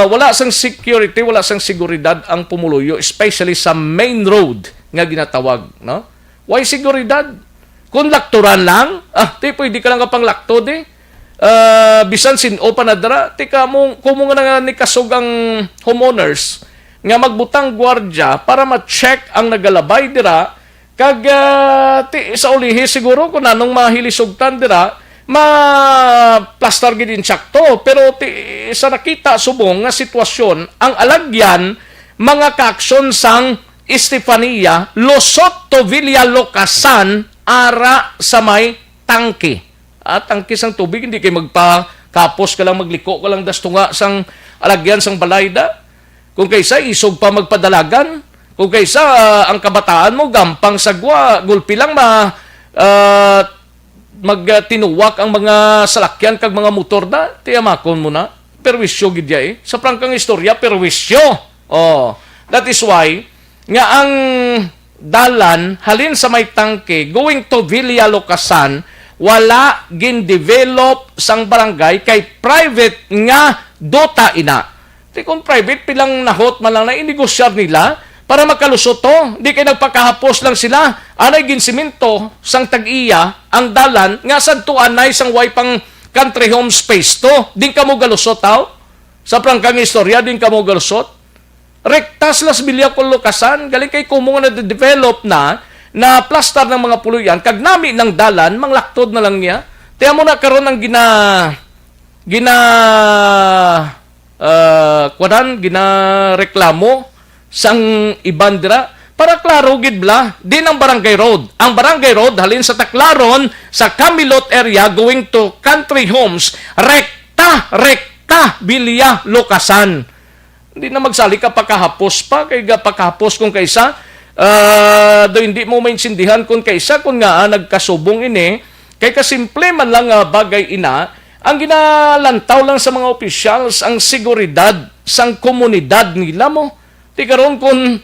Speaker 4: Wala sang security, wala sang seguridad ang pumuluyo, especially sa main road nga ginatawag, no? Why seguridad? Kung lakturan lang, pwede ka lang kapang laktod bisan sin-o pa na dara, kung mo nga ni kasog ang homeowners nga magbutang gwardya para ma-check ang nagalabay dira, kag sa ulihi siguro kung anong mahilisugtan dira, ma-plaster gid insakto. Pero sa nakita subong nga sitwasyon, ang alagyan mga kaaksyon sang Estefania, Losot to Villa Locasan, ara sa may tangke. Tangke sang tubig, hindi kayo magpakapos ka lang, magliko ka lang dastunga sang alagyan sang balayda. Kung kaysa isog pa magpadalagan, kung kaysa ang kabataan mo gampang sagwa, gulpi lang magtinuwak ang mga salakyan kag mga motor na, tiyamakon mo na. Perwisyo gidya Sa prangkang istorya, perwisyo. That is why, nga ang dalan, halin sa may tangke, going to Villa Locasan, wala gin-develop sang barangay kay private nga dota ina. Di kung private, pilang nahot man lang na inigosyar nila para makalusot to. Di kayo nagpakahapos lang sila. Anay ginsiminto sang tag-iya ang dalan nga sadtuan na isang way pang country home space to. Din ka mo galusot tao. Sa prangkang istorya, din ka mo galusot. Rektas Las Villa Locasan, galing kay kumo nga na-develop na plastar ng mga puluyan, kag nami ng dalan, manglaktod na lang niya. Tiya mo na karon ng ginareklamo sang ibandra para klaro gidbla din ang Barangay Road. Ang Barangay Road halin sa Taclaron sa Camilot area going to Country Homes, rekta Villa Locasan. Hindi na magsali ka pakahapos pa kay pakahapos kung kaysa do hindi mo maintindihan kung kaysa kung nga nagkasubong ini kay kasimple man lang bagay ina. Ang ginalantaw lang sa mga officials ang seguridad sang komunidad nila mo. Di karon kung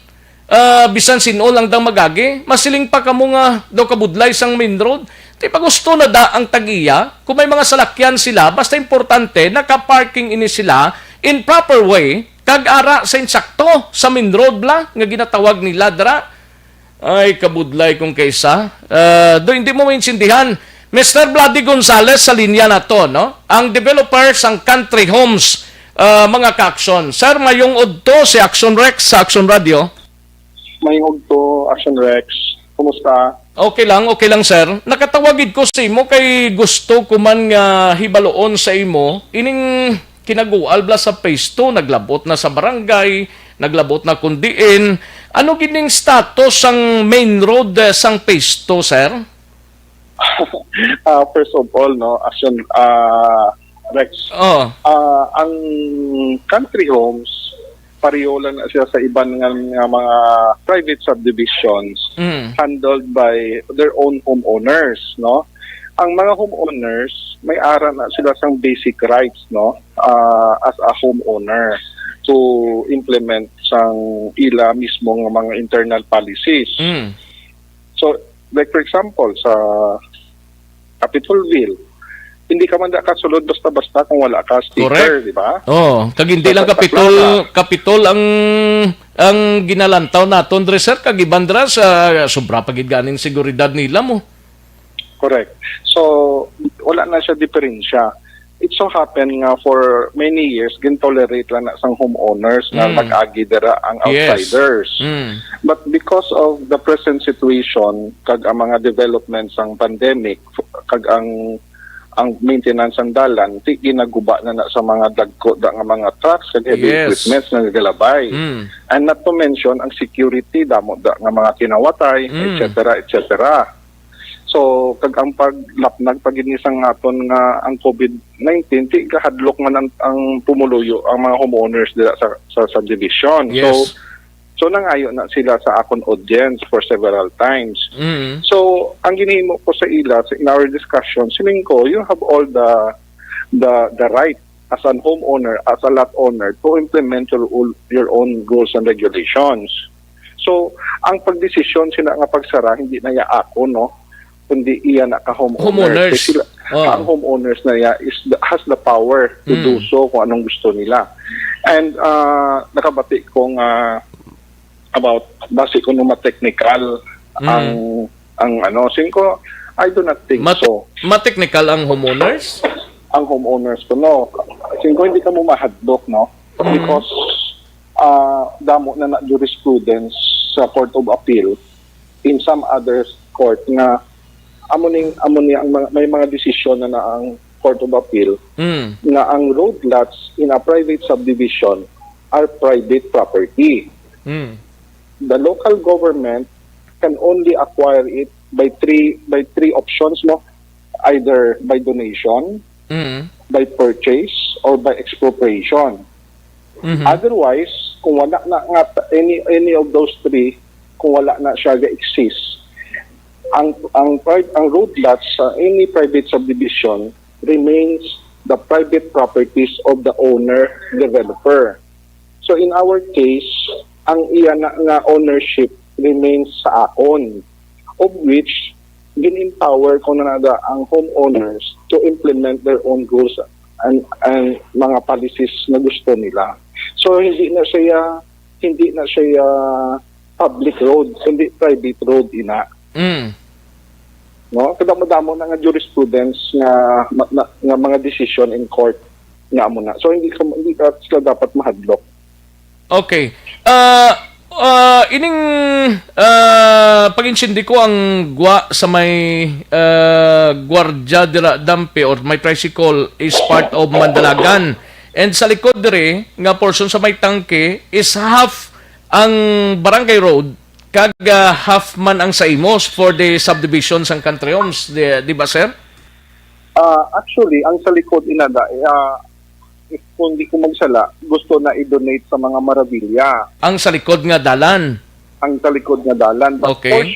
Speaker 4: bisan sino lang dang magagi, masiling pa kamo nga daw kabudlay sang main road. Di pa gusto na da ang tagiya, kung may mga salakyan sila, basta importante, naka-parking ini sila in proper way, kag-ara sa insakto sa main road bla, nga ginatawag nila dra. Ay, kabudlay kung kaysa. Do hindi mo maintindihan. Mr. Vladi Gonzales sa linya na to, no? Ang developer sang Country Homes, mga ka-action. Sir, mayong udto si Action Rex sa Action Radio.
Speaker 17: Mayong udto, Action Rex. Kumusta?
Speaker 4: Okay lang, sir. Nakatawagid ko sa imo kay gusto ko man nga hibaloon sa imo. Ining kinagual bla sa phase 2, naglabot na sa barangay, naglabot na kundiin. Ano gining status sang main road sang phase 2, sir?
Speaker 17: First of all, no, Action Rex. Ang country homes, pareho lang na siya sa ibang nga mga private subdivisions handled by their own homeowners, no? Ang mga homeowners, may ara na sila sang basic rights, no? As a homeowner to implement sang ila mismo nga mga internal policies. So, like for example, sa Capitolville, hindi ka man kasulod basta-basta kung wala ka sticker, di ba?
Speaker 4: Kag hindi lang Capitol ang ginalantaw naton sir, kag ibandra sa sobra pagid ganing seguridad nila mo.
Speaker 17: Correct. So, wala na siya diferensya. It so happen nga for many years, gin-tolerate lang na sang homeowners na mag-agi dira ang outsiders. But because of the present situation, kag ang mga developments ang pandemic, kag ang maintenance ang dalan, ginaguba na sa mga dagko nga mga trucks kag heavy equipments na nagalabay. And not to mention, ang security, damo nga mga kinawatay, etc. So, kag ang paglapnag, paginisang naton nga ang COVID-19, kahadlok man ang pumuluyo ang mga homeowners dila sa subdivision. So nangayo na sila sa akon audience for several times. So, ang ginihimo ko sa ila, in our discussion, siling ko, you have all the right as an homeowner, as a lot owner, to implement your own rules and regulations. So, ang pagdesisyon sila nga pagsara, hindi na ya ako, no? Kundi iya na ka-homeowners. Sila, ang homeowners na ya has the power to do so kung anong gusto nila. And nakabati kong about base ko nung technical ang singko, I do not think so.
Speaker 4: Ma-technical ang homeowners?
Speaker 17: Ang homeowners ko, no. Singko, hindi ka mo mahadlok, no? Because damo na jurisprudence sa Court of Appeal in some other court nga may mga desisyon na ang Court of Appeal na ang road lots in a private subdivision are private property. the local government can only acquire it by three options, no? Either by donation, by purchase, or by expropriation. Otherwise, kung wala na nga any of those three, kung wala na siya ga-exist, ang road lots sa any private subdivision remains the private properties of the owner developer. So in our case, ang iya nga ownership remains sa akon, of which gin-empower ko na nada ang homeowners to implement their own rules and mga policies na gusto nila. So hindi na siya public road, hindi private road ina. No, kadamo-damo na nga jurisprudence nga mga decision in court nga mo na. So hindi ka sila dapat mahadlok.
Speaker 4: Okay. Ining pag-insindi ko ang gwa sa may Guardia dira Dampi or may tricycle is part of Mandalagan. And sa likod dire nga portion sa may tangke is half ang barangay road kag half man ang sa imos for the subdivision sang country homes. Di ba, sir?
Speaker 17: Actually, ang sa likod inada, if kung di ko magsala, gusto na i-donate sa mga Maravilla.
Speaker 4: Ang sa likod nga dalan?
Speaker 17: Ang sa likod nga dalan. But
Speaker 4: okay.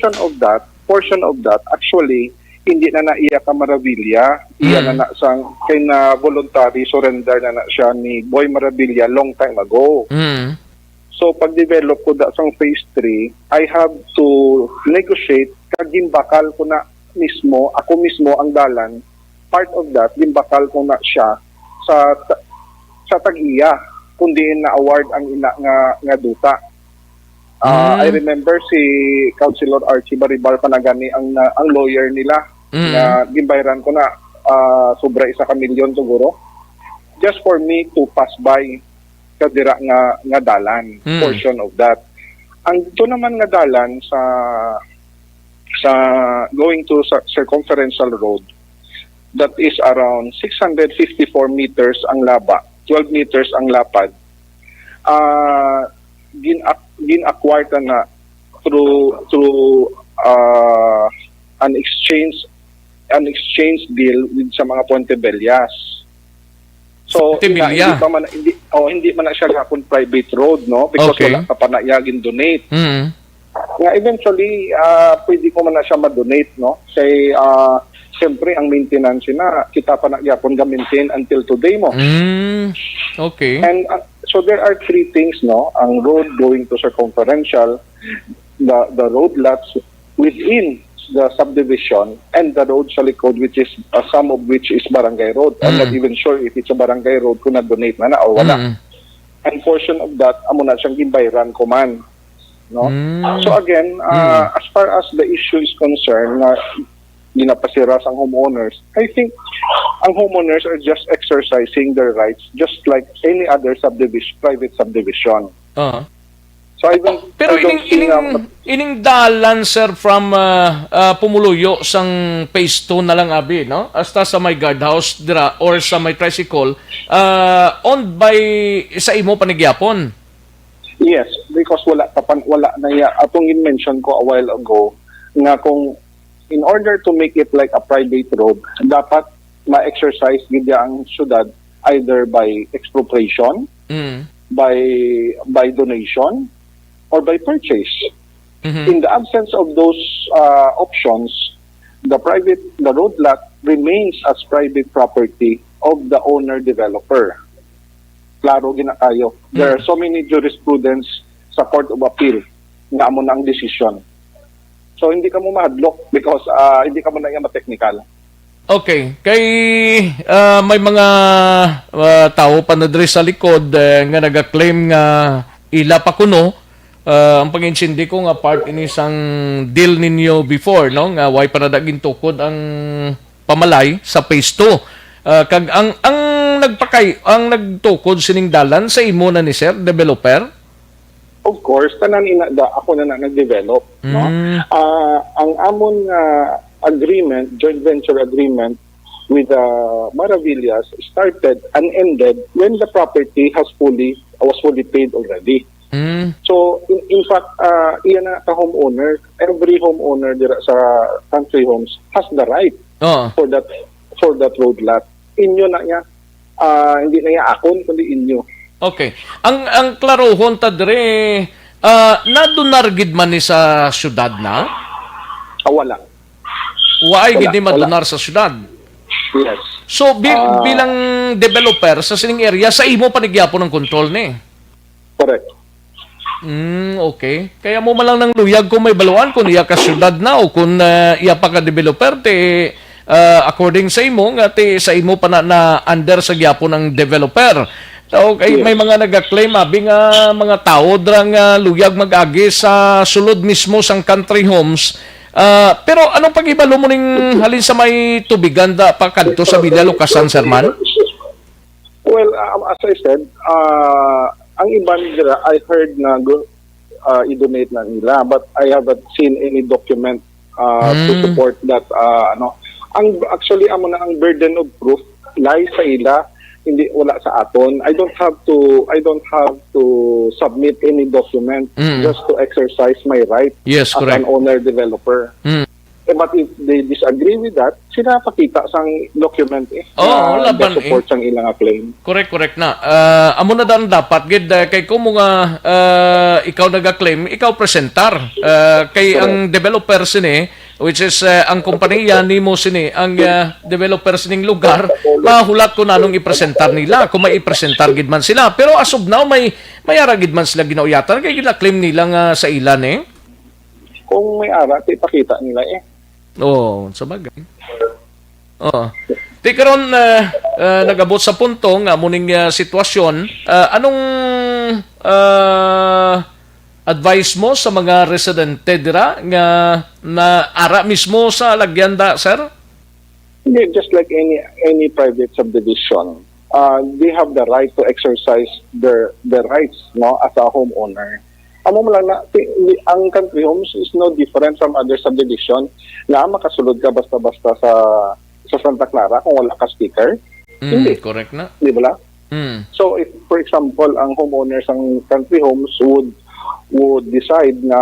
Speaker 17: portion of that, actually, hindi na naiya ka Maravilla. Iya na sang kay na voluntary surrender na siya ni Boy Maravilla long time ago. So, pag-develop ko da sang phase 3, I have to negotiate kag gimbakal ko na mismo, ako mismo ang dalan. Part of that, gimbakal ko na siya sa tag-iya, kundi na-award ang ina nga duta. I remember si Councilor Archie Baribar Panagani ang lawyer nila na gimbayran ko na sobra 1 milyon siguro just for me to pass by kadira nga dalan, portion of that. Ang ito naman nga dalan sa going to circumferential road, that is around 654 meters ang laba, 12 meters ang lapad. Gin-acquire na through an exchange deal with sa mga Pontebellas. So hindi man na siya gapon private road, no, because wala pa panayagin donate. Nga eventually pwede ko man na siya ma-donate, no, say siyempre ang maintenance na kita pa na gyapon ga-maintain until today mo.
Speaker 4: Okay.
Speaker 17: And so there are three things, no, ang road going to circumferential, the road lots within the subdivision, and the road sa likod, which is some of which is barangay road. I'm not even sure if it's a barangay road kung na-donate na o wala. And portion of that, amo na siyang gibayran ko man. No? So again, as far as the issue is concerned, na ginapasira sa homeowners, I think ang homeowners are just exercising their rights just like any other private subdivision. So
Speaker 4: pero ining dalan, sir, from Pumuluyo sang phase 2 na lang abi, no? Hasta sa may guardhouse dira or sa may tricycle, owned by sa imo panigyapon.
Speaker 17: Yes, because wala na atong in-mention ko a while ago nga kung in order to make it like a private road, dapat ma-exercise gid ang syudad either by expropriation, by donation, or by purchase. In the absence of those options, the road lot remains as private property of the owner developer. Klaro ginakayo. There are so many jurisprudence sa Court of Appeal nga amo na ang decision. So hindi ka mo mahadlok because hindi ka mo na ma-technical.
Speaker 4: Okay. Kay may mga tao pa na diri sa likod nga naga-claim nga ila pa kuno. Ang pag-insindi ko nga part ini isang deal ninyo before, no, nga way para daging tukod ang pamalay sa phase 2. Kag ang nagtukod sining dalan sa imo na ni sir developer?
Speaker 17: Of course, tanan ako na nag-develop, no. Ang amon agreement, joint venture agreement with Maravillas started and ended when the property was fully paid already. So, in fact, iyan na ka homeowner, every homeowner dira sa country homes has the right for that road lot. Inyo na niya, hindi na niya akon, kundi inyo.
Speaker 4: Okay. Ang klarohon ta dire, nadunar gid man ni sa syudad na?
Speaker 17: Wala.
Speaker 4: Waay gid ni madunar sa syudad.
Speaker 17: Yes.
Speaker 4: So bilang developer sa sining area, sa imo panigyapon ng control ni.
Speaker 17: Correct.
Speaker 4: Okay. Kaya mo malang nang luyag kung may baluan kung iya ka syudad na o kung iya pa ka developer te according sa imo nga te sa imo pa na under sa gyapon ng developer. So kay may mga nag-claim abi nga mga tao drang luyag mag-agi sa sulod mismo sang country homes. Pero anong pag-ibalo mo ning halin sa may tubigan da pa kadto sa Villa Lucasan, Sir Man?
Speaker 17: Well, as I said, ang iba nila, I heard na i-donate na nila, but I haven't seen any document to support that. Actually, amo na ang burden of proof lies sa ila, hindi wala sa aton. I don't have to submit any document just to exercise my right as an owner developer. But if they disagree with that, sila pakita sang document
Speaker 4: laban
Speaker 17: support sang ilang claim.
Speaker 4: Correct na. Amo na dan dapat gid kay ko mga ikaw naga-claim, ikaw presentar. Kay ang developer sini which is ang kompanya nimo sini ang developer sining lugar, mahulat ko nanong ipresentar nila kung may ipresentar gid man sila. Pero as of now may ara gid man sila ginauyatan kay gina-claim nila nga sa ilan
Speaker 17: Kung may ara, ipakita nila
Speaker 4: sa bagay. Di karon nagabot sa punto nga muning sitwasyon, anong advice mo sa mga residente dira nga na ara mismo sa lagyanda, sir?
Speaker 17: Hindi, just like any private subdivision, they have the right to exercise their rights as a homeowner. Amo mo lang na, ang country homes is no different from other subdivision na makasulod ka basta-basta sa Santa Clara kung wala ka sticker. Hindi.
Speaker 4: Correct na.
Speaker 17: Di ba? So, if, for example, ang homeowners ng country homes would decide na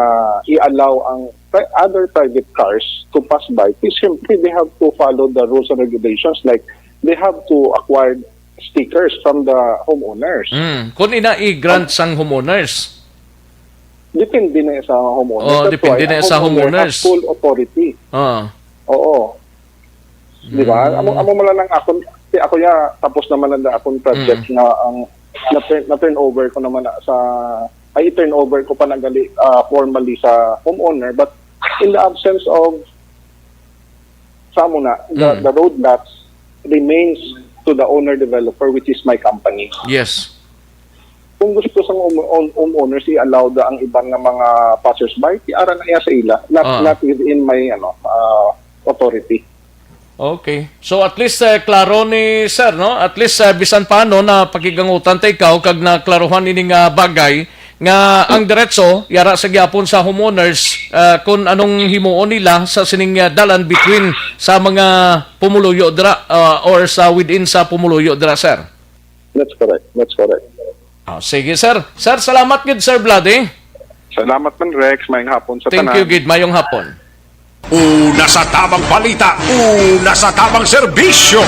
Speaker 17: i-allow ang other private cars to pass by, simply they have to follow the rules and regulations, like they have to acquire stickers from the homeowners.
Speaker 4: Kung i-grant sang homeowners?
Speaker 17: Depende na sa homeowners.
Speaker 4: Depende na sa homeowners.
Speaker 17: Full authority. Oo. Di ba? Amo mo lang ako tapos naman na akong project na ang na-turn over ko naman i-turn over ko pa nagali formally sa homeowner, but in the absence of the road lots remains to the owner developer, which is my company.
Speaker 4: Yes.
Speaker 17: Kung gusto sa homeowners i-allow ang ibang nga mga passers-by, i-ara na iya sa ila, not within my authority.
Speaker 4: Okay. So at least klaro ni sir, no? At least bisan paano na pakigangutan ta ikaw kag naklaruhan ining bagay nga ang diretso yara sa gyapon sa homeowners kung anong himuon nila sa sining dalan between sa mga pumuluyo dira or sa within sa pumuluyo dira, sir.
Speaker 17: That's correct.
Speaker 4: Sige, sir. Sir, salamat gid, Sir Vlad.
Speaker 17: Salamat man, Rex. Mayong hapon sa
Speaker 4: tanan. Thank you gid. Mayong hapon.
Speaker 8: Una sa tamang balita, una sa tamang serbisyo.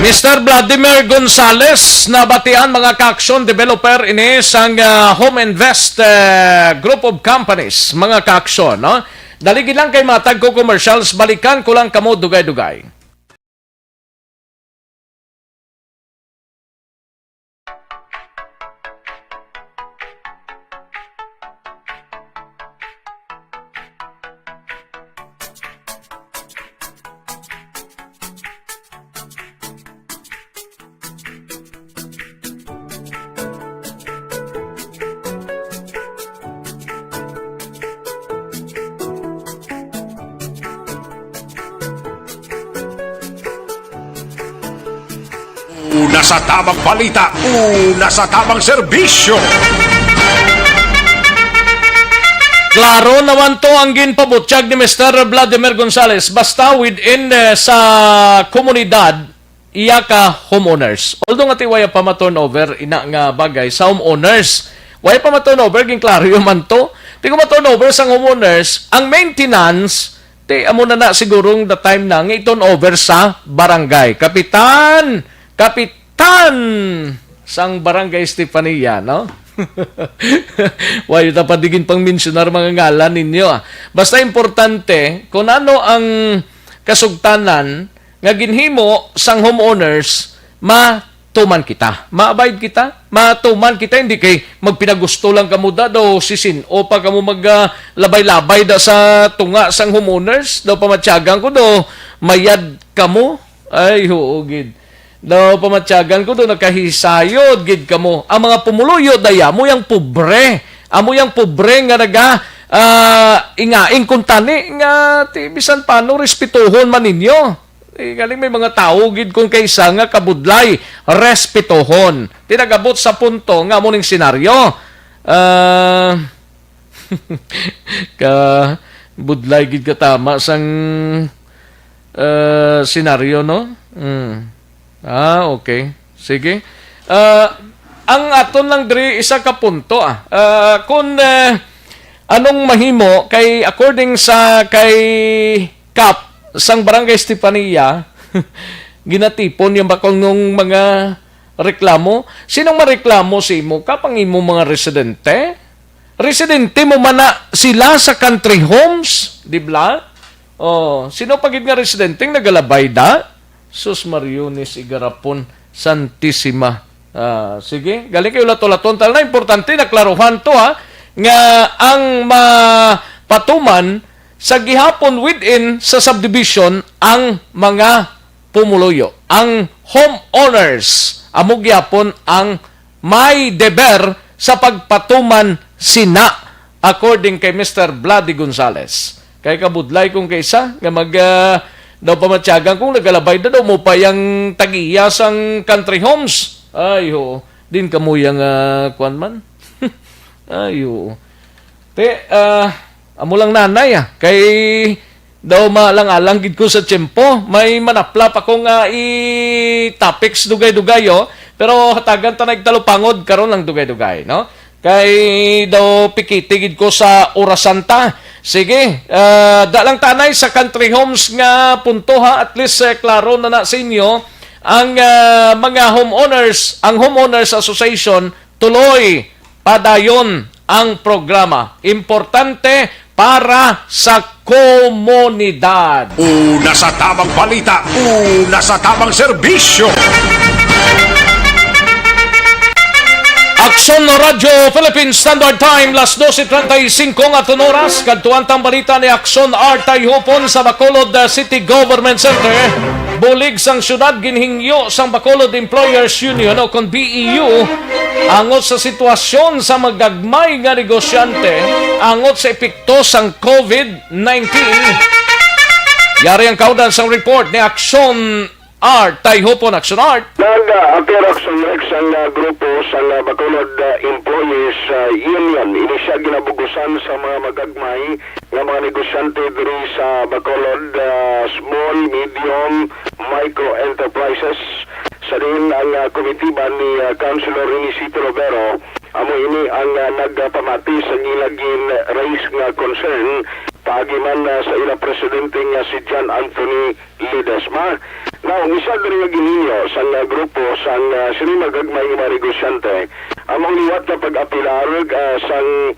Speaker 4: Mr. Vladimir Gonzales, nabatian mga ka-aksyon developer ini sang Home Invest Group of Companies, mga ka-aksyon, no? Daligid lang kay matag ko commercials, balikan ko lang kamo dugay-dugay.
Speaker 8: Una sa tamang balita, una sa tamang serbisyo.
Speaker 4: Klaro naman to ang ginpabutyag ni Mr. Vladimir Gonzales. Basta within sa komunidad, iya ka homeowners. Although nga tiwaya pa ma-turnover, ina nga bagay sa homeowners. Why pa ma-turnover? Ging klaro yung man to. Di ko ma-turnover sa homeowners. Ang maintenance, amo na sigurong the time na nga i-turnover sa barangay. Kapitan sang barangay Estefania, no? Why tapadigin pang mensionar mga ngalan ninyo. Basta importante, kung ano ang kasugtanan nga ginhimo sang homeowners, matuman kita. Ma-abide kita. Matuman kita. Hindi kay magpinagusto lang kamo da daw sisin. O pa kamo maglabay-labay da sa tunga sang homeowners. Daw pamatyagan ko daw mayad kamo. Ay, huugid. Daw pamatyagan ko daw nakahisayod. Gid kamo. Ang mga pumuluyo daya mo yung pobre. Amo yung pobre nga ingaing kuntani nga bisan paano respetuhon man ninyo. Galing may mga tao gid kung kaysa nga kabudlay respetuhon. Tinagabot sa punto nga mo ning senaryo. Budlay gid ka tama sang senaryo, no? Okay. Sige. Ang aton lang diri isa ka punto kung anong mahimo kay according sa kay Kap sang barangay Estefania ginatipon yung bakong nung mga reklamo. Sinong mareklamo si mo? Kapang imo mga residente? Residente mo man na sila sa country homes, di ba? Sino pagid nga residente nagalabay da? Sus Mariones Igarapon Santissima. Sige, galing kayo lato-laton. Tal na importante na klaruhan to nga ang mapatuman sa gihapon within sa subdivision ang mga pumuluyo. Ang homeowners amo gihapon ang may deber sa pagpatuman sina according kay Mr. Vladi Gonzales. Kay kabudlay kung kaysa nga daw pamatyagan kung nagalabay daw mo pa yung tagiya sang country homes. Ay ho, din kamo yung kuan man. Ay ho. Amo lang nanay kay daw maalang-alang gid ko sa tiyempo. May manapla pa kong i-topics dugay-dugay pero hatagan ta nagtalupangod karon lang dugay-dugay, no? Kay daw pikiti gid ko sa orasan ta. Sige, dalang tanay sa country homes nga punto at least klaro na sa inyo ang mga homeowners, ang Homeowners Association tuloy padayon ang programa. Importante para sa komunidad.
Speaker 8: Una sa tamang balita, una sa tamang serbisyo.
Speaker 4: Aksyon Radio Philippines Standard Time, las 12:35 at oras. Kadtuantang balita ni Aksyon R. Tayhopon sa Bacolod City Government Center. Bulig sang syudad ginhingyo sang Bacolod Employers Union o kon BEU angot sa sitwasyon sa magagmay nga negosyante, angot sa epekto sang COVID-19. Yari ang kaudan sang report ni Aksyon Art, Tayhopon, Action Art.
Speaker 18: Nag-appear Action Rex ang grupo sa Bacolod Employees Union. Ini siya ginabugusan sa mga magagmay ng mga negosyante diri sa Bacolod, small, medium, micro enterprises. Sa rin ang komitiba ni Councilor Inisito Robero, amo ini ang nagpamati sa gilagin raise nga concern pagiman sa ilang presidente nga si John Anthony Ledesma. Now, isa diri nga gininyo sa grupo sa sinimagagmay nga negosyante among liwat na pag-apilar sang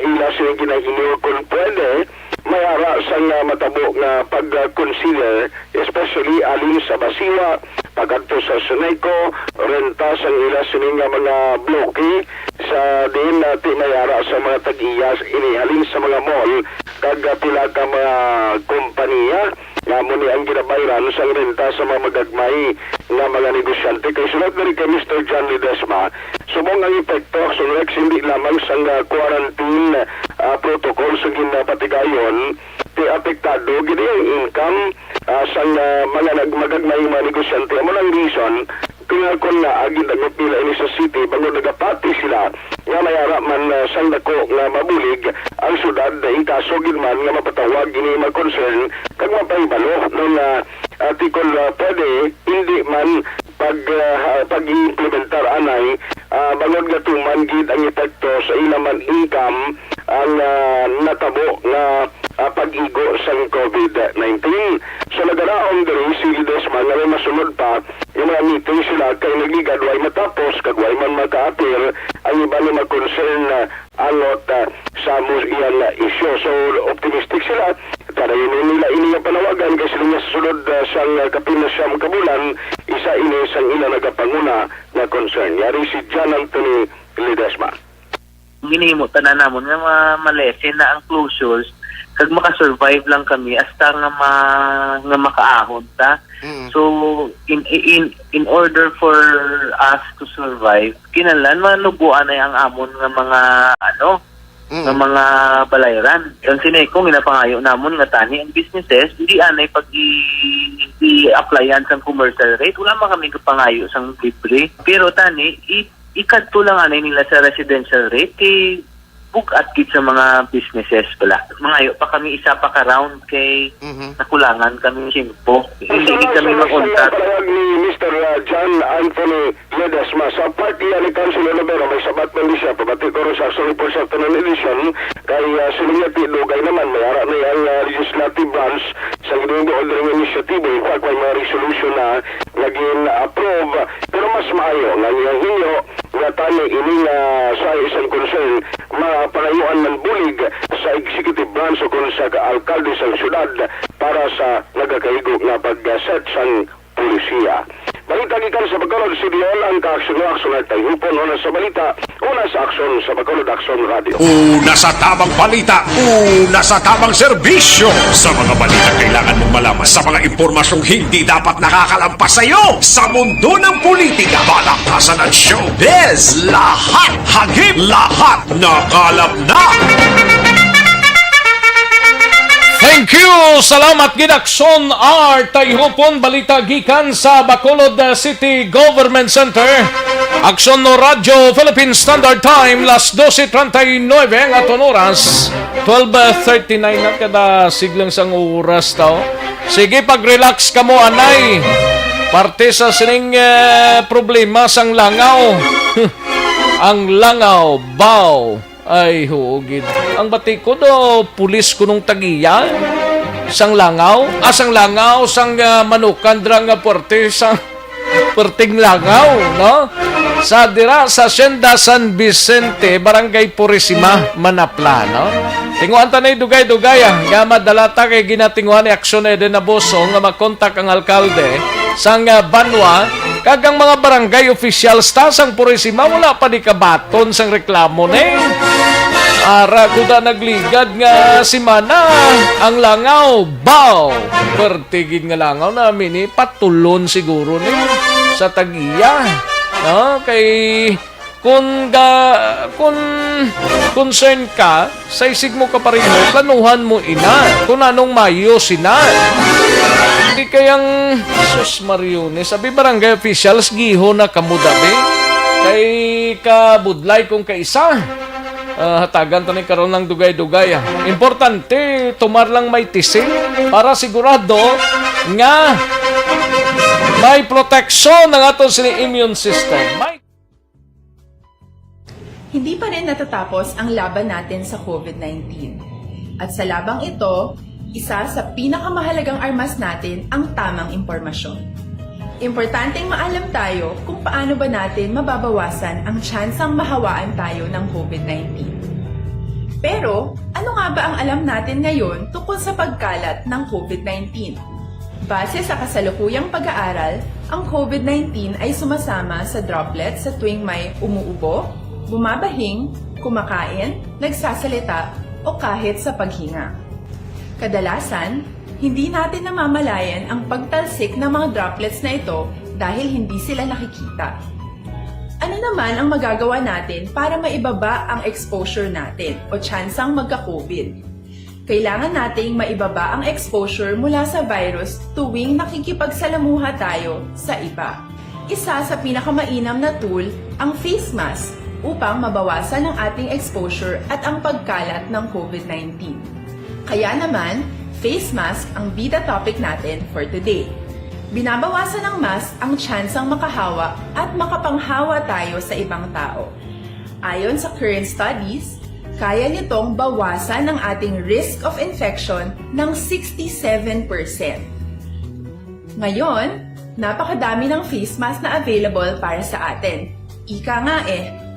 Speaker 18: ila sila ginahinyo kung pwede mayara sa matabo nga pag-consider especially alin sa basiwa pagadto sa Suneco, renta sa ila sila nga mga bloke sa din natin mayara sa mga tag-iyas inihalin sa mga mall kag pila ka mga kompanya nga mo ni ang ginabayran sa renta sa mga magagmay nga mga negosyante. Kay sunod na rin kay Mr. John Ledesma, sumong ang epekto, sunod hindi lamang sa quarantine protocol sa ginapatigayon, ti apektado, gini ang income sa mga magagmay mga negosyante. Amo lang reason, kaya kung naagin ang pila ini sa city, bago nagapati sila, nga mayara man sang dako nga mabulig ang syudad dahil kaso ginman nga mapatawag ini mag-concern kag mapaibalo nung artikol pwede hindi man pag-implementar anay bangod nga tuman gid ang epekto ilaman income ang natabo na pag-igo sa COVID-19. So nagaraon diri si Ledesma nga may masunod pa yung mga meeting sila kay nagligad way matapos kag way man maka-appear ang iba ni mag-concern angot sa iyang issue. So optimistic sila karayin nila ini nga panawagan kasi niya sa sunod sang kapinasyam kabulan isa ini sang ila nagapanguna na concern. Yari si John Anthony Ledesma.
Speaker 19: Ginihimo tanan namon nga malesen na ang closures kag maka-survive lang kami hasta nga makaahon ta. So in order for us to survive kinahanglan manubuan ay ang amon nga mga nga mga balayran. Yung sineko ginapangayo namon nga tani ang businesses hindi anay pag i-applyan sang commercial rate wala man kami kapangayo sang libre pero tani ikadto lang anay nila sa residential rate kay bukat gid sa mga businesses pala. Mangayo pa kami isa pa ka round kay nakulangan kami simpo. Hindi kami mag-contact.
Speaker 18: Ni Mr. John Anthony Ledesma sa party ni Councilor Lovera may sabat man siya pabati ko sa action report sa tanan edition kay sinunya tidugay naman may ara na ang legislative branch sa ginoong ordering initiative in fact may mga resolution na naging approve pero mas maayo nga hinyo nga tani ini sa isang concern mapanayuan ng bulig sa executive branch o kung sa alkalde sa syudad para sa nagakahigog na pag-set sang polisiya. Balita gikan sa Bacolod City Hall ang ka-aksyon at tayhupon una sa balita, una sa aksyon sa Bacolod Aksyon Radio.
Speaker 8: Una sa tamang balita, una sa tamang serbisyo. Sa mga balita kailangan mong malaman sa mga impormasyong hindi dapat nakakalampas sa iyo. Sa mundo ng politika, balakasan at showbiz, lahat hagip, lahat nakalap na.
Speaker 4: Thank you! Salamat Gidakson R. Tayhupon balita gikan sa Bacolod City Government Center. Aksyon no Radyo Philippine Standard Time las 12:39 ang aton oras. 12:39 na kada siglang sang oras tao. Sige pag-relax ka mo anay. Parte sa sining problema sang langaw. Ang langaw, baw. Ay, hugid. Ang bati ko do, pulis ko nung tagiya. Sang langaw. Sang langaw, sang manukan drang puerte, sang puerting langaw, no? Sa dira, sa Hacienda San Vicente, Barangay Purisima, Manapla, no? Tinguan tanay dugay-dugay, nga madalata kay ginatinguan ni aksyon na na boso, nga makontak ang alkalde, sang Banwa, kagang mga barangay officials ta sang Purisima wala pa di kabaton sang reklamo ne. Ara kuda nagligad nga si Mana ang langaw baw. Pertigid nga langaw namin ni patulon siguro ni sa tagiya. No, kay kung concern ka sa isig mo ka pa rin mo, planuhan mo ina kung anong mayo sina. Hindi kayang sus Mariones sabi barangay officials giho na kamudabi kay kabudlay kung kaisa hatagan to ni karon ng dugay-dugay importante tumar lang may tising para sigurado nga may proteksyon ng aton immune system.
Speaker 20: Hindi pa rin natatapos ang laban natin sa COVID-19 at sa labang ito isa sa pinakamahalagang armas natin ang tamang impormasyon. Importanteng maalam tayo kung paano ba natin mababawasan ang tsansang mahawaan tayo ng COVID-19. Pero, ano nga ba ang alam natin ngayon tungkol sa pagkalat ng COVID-19? Base sa kasalukuyang pag-aaral, ang COVID-19 ay sumasama sa droplets sa tuwing may umuubo, bumabahing, kumakain, nagsasalita o kahit sa paghinga. Kadalasan, hindi natin namamalayan ang pagtalsik ng mga droplets na ito dahil hindi sila nakikita. Ano naman ang magagawa natin para maibaba ang exposure natin o tsansang magka-COVID? Kailangan nating maibaba ang exposure mula sa virus tuwing nakikipagsalamuha tayo sa iba. Isa sa pinakamainam na tool ang face mask upang mabawasan ang ating exposure at ang pagkalat ng COVID-19. Kaya naman, face mask ang bida topic natin for today. Binabawasan ng mask ang tsansang makahawa at makapanghawa tayo sa ibang tao. Ayon sa current studies, kaya nitong bawasan ang ating risk of infection ng 67%. Ngayon, napakadami ng face mask na available para sa atin. Ika nga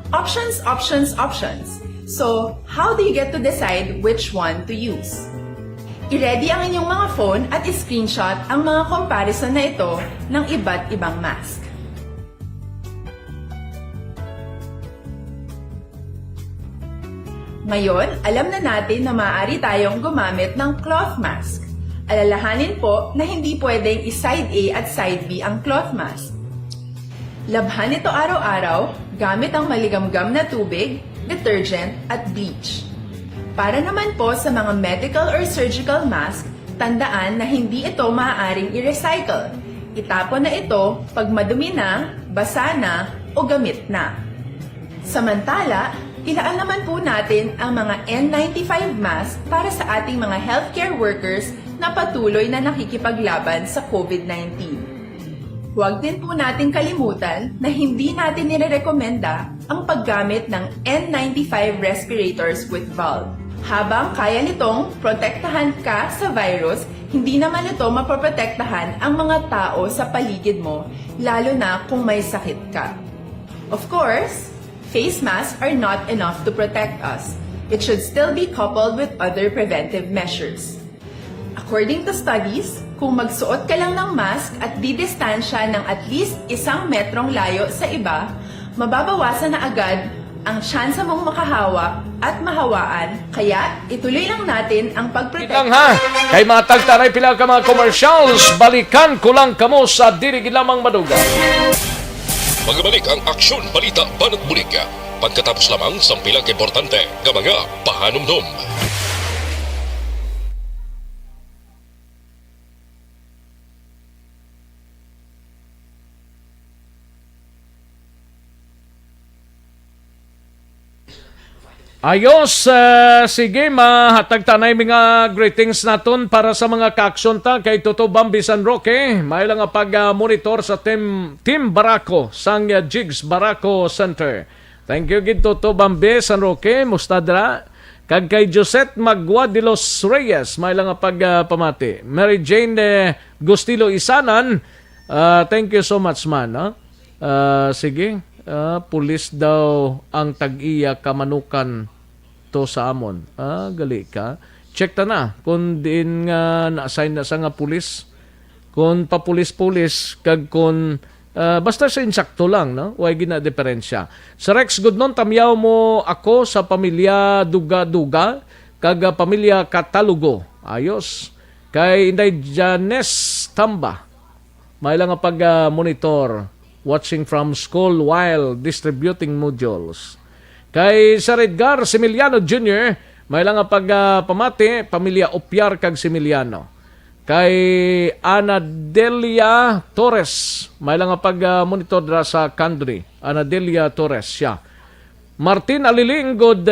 Speaker 20: options, options, options. So, how do you get to decide which one to use? I-ready ang inyong mga phone at i-screenshot ang mga comparison na ito ng iba't ibang mask. Ngayon, alam na natin na maaari tayong gumamit ng cloth mask. Alalahanin po na hindi pwedeng i-side A at side B ang cloth mask. Labhan ito araw-araw gamit ang maligamgam na tubig, detergent at bleach. Para naman po sa mga medical or surgical mask, tandaan na hindi ito maaaring i-recycle. Itapon na ito pag madumi na, basa na o gamit na. Samantala, ilaan naman po natin ang mga N95 mask para sa ating mga healthcare workers na patuloy na nakikipaglaban sa COVID-19. Huwag din po natin kalimutan na hindi natin nirerekomenda ang paggamit ng N95 respirators with valve. Habang kaya nitong protektahan ka sa virus, hindi naman ito mapoprotektahan ang mga tao sa paligid mo, lalo na kung may sakit ka. Of course, face masks are not enough to protect us. It should still be coupled with other preventive measures. According to studies, kung magsuot ka lang ng mask at didistansya ng at least 1 metrong layo sa iba, mababawasan na agad ang tsansa mong makahawak at mahawaan. Kaya ituloy lang natin ang pagprotekta.
Speaker 4: Itang ha, kay mga tagtaray pila ka mga commercials, balikan ko lang kamo sa dirigi lamang maduga.
Speaker 3: Magbalik ang aksyon, balita, banat bulig. Pagkatapos lamang sa pilang importante ng mga pahanumdum.
Speaker 4: Ayos, sige, mahatag tanay mga greetings naton para sa mga ka-aksyon ta kay Toto Bambi San Roque. May lang pag-monitor sa Team Barako sang Jigs Barako Center. Thank you gid Toto Bambi San Roque, mustadra. Kag kay Josette Magua de los Reyes, may lang pamati. Mary Jane Gustilo Isanan, thank you so much man. Sige. Pulis daw ang tag-iya kamanukan to sa amon. Gali ka. Check ta na kung din nga na-assign na sa nga pulis. Kung papulis-pulis, kag kung basta sa insakto lang, no? Huwag gina diferensya. Sa Rex Goodnon, tamyaw mo ako sa pamilya Duga-Duga, kag pamilya Katalugo. Ayos. Kay Inday Janes Tamba, may lang pag-monitor. Watching from school while distributing modules. Kay Sir Edgar Similiano Jr., may lang pamati, pamilya Opiar kag Similiano. Kay Anadelia Torres, may lang monitor dra sa Kandri. Anadelia Torres siya. Martin Aliling, good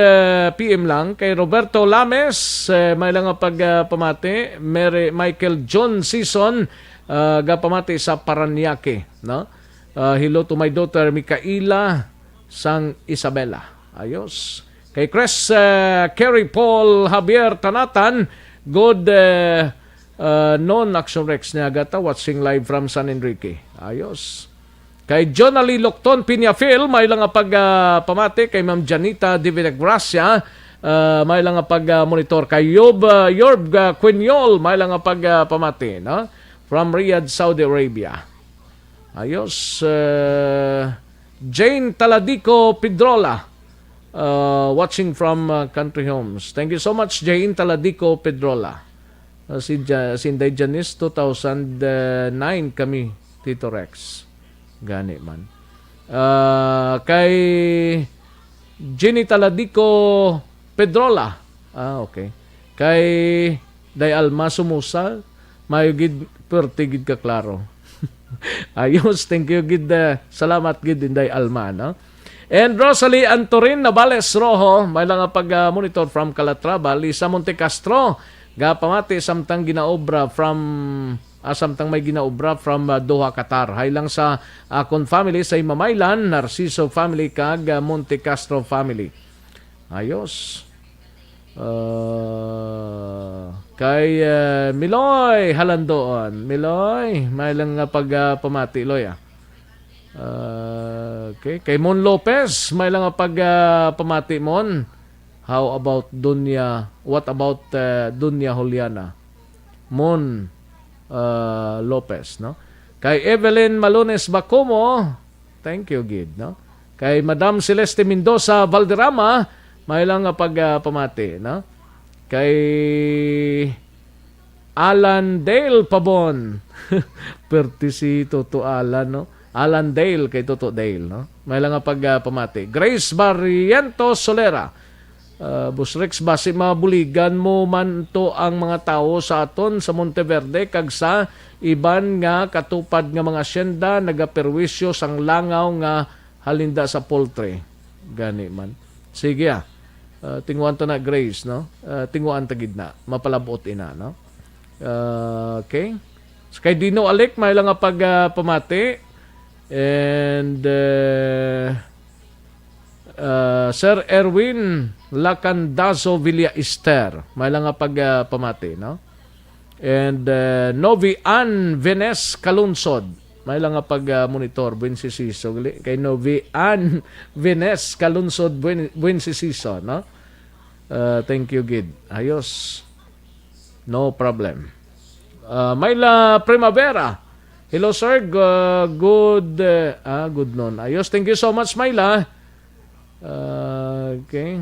Speaker 4: PM lang. Kay Roberto Lames, may lang pamati. Michael John Season, pamati sa Paranaque, no? Hello to my daughter Micaela sang Isabela. Ayos. Kay Chris Kerry Paul Javier Tanatan, good non-action Rex niya gata, watching live from San Enrique. Ayos. Kay John Ali Locton Piñafil, may lang pamati. Kay Ma'am Janita Divina Gracia, may lang monitor. Kay Yorb Quinyol, may lang pamati, no? From Riyadh, Saudi Arabia. Ayos. Jane Taladico Pedrola, watching from Country Homes. Thank you so much, Jane Taladico Pedrola. Si Inday Janice, 2009 kami, Tito Rex. Gani man. Kay Jenny Taladico Pedrola. Okay. Kay Day Alma Sumusa, mayugid pertigid ka klaro. Ayos, thank you gid. Salamat gid Inday Alma, no? And Rosalie Antorin Navales Rojo, may lang pag-monitor from Calatrava. Lisa Monte Castro, pamati samtang ginaobra from Asamtang may ginaobra from Doha, Qatar. Hay lang sa Akon family sa Mamaylan, Narciso family kag Monte Castro family. Ayos. Kay Miloy Halandoon. Miloy, may lang nga pagpamati, Loy. Okay. Kay Mon Lopez, may lang nga pagpamati, Mon. How about Dunya? What about Dunya Juliana? Mon Lopez, no? Kay Evelyn Malones Bacomo, thank you, Gid, no? Kay Madam Celeste Mendoza Valderrama, may lang nga pagpamati, no? Kay Alan Dale Pabon. Perti si Toto Alan, no? Alan Dale kay Toto Dale, no? May lang nga pagpamati. Grace Barriento Solera. Busrex, base mabuligan mo man to ang mga tao sa aton sa Monteverde kag sa iban nga katupad nga mga asyenda nagaperwisyo sang langaw nga halinda sa poultry. Gani man. Sige tinguan to na, Grace, no? Tinguan tagid na. Mapalabot ina, no? Okay. So, kay Dino Alec, may lang nga pagpamati. And Sir Erwin Lacandazo Villa Ester, may lang nga pagpamati, no? And Novi Ann Venes Kalunsod, may lang nga pag-monitor, buwin si Siso. Kay Novi Ann Venes Kalunsod, buwin si Siso, no? Thank you, Gid. Ayos. No problem. Mayla Primavera. Hello, sir. Good noon. Ayos. Thank you so much, Mayla. Okay.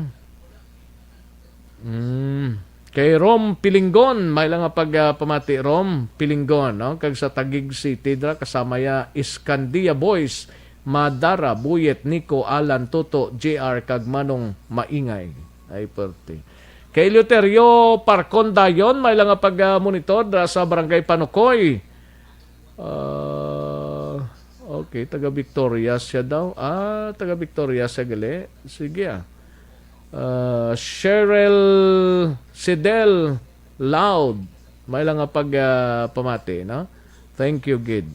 Speaker 4: Kay Rom Pilinggon, may lang nga pagpamati, Rom Pilinggon, no? Kag sa Taguig City dra kasama ya Iskandia Boys, Madara, Buyet, Nico, Alan, Toto, JR kag Manong Maingay. Ay perti. Kay Luterio Parconda yon, may lang nga pag-monitor dra sa Barangay Panukoy. Okay, taga Victoria siya daw. Taga Victoria siya gali. Sige Cheryl Sidel Loud, may lang nga pamati, no? Thank you, Gid.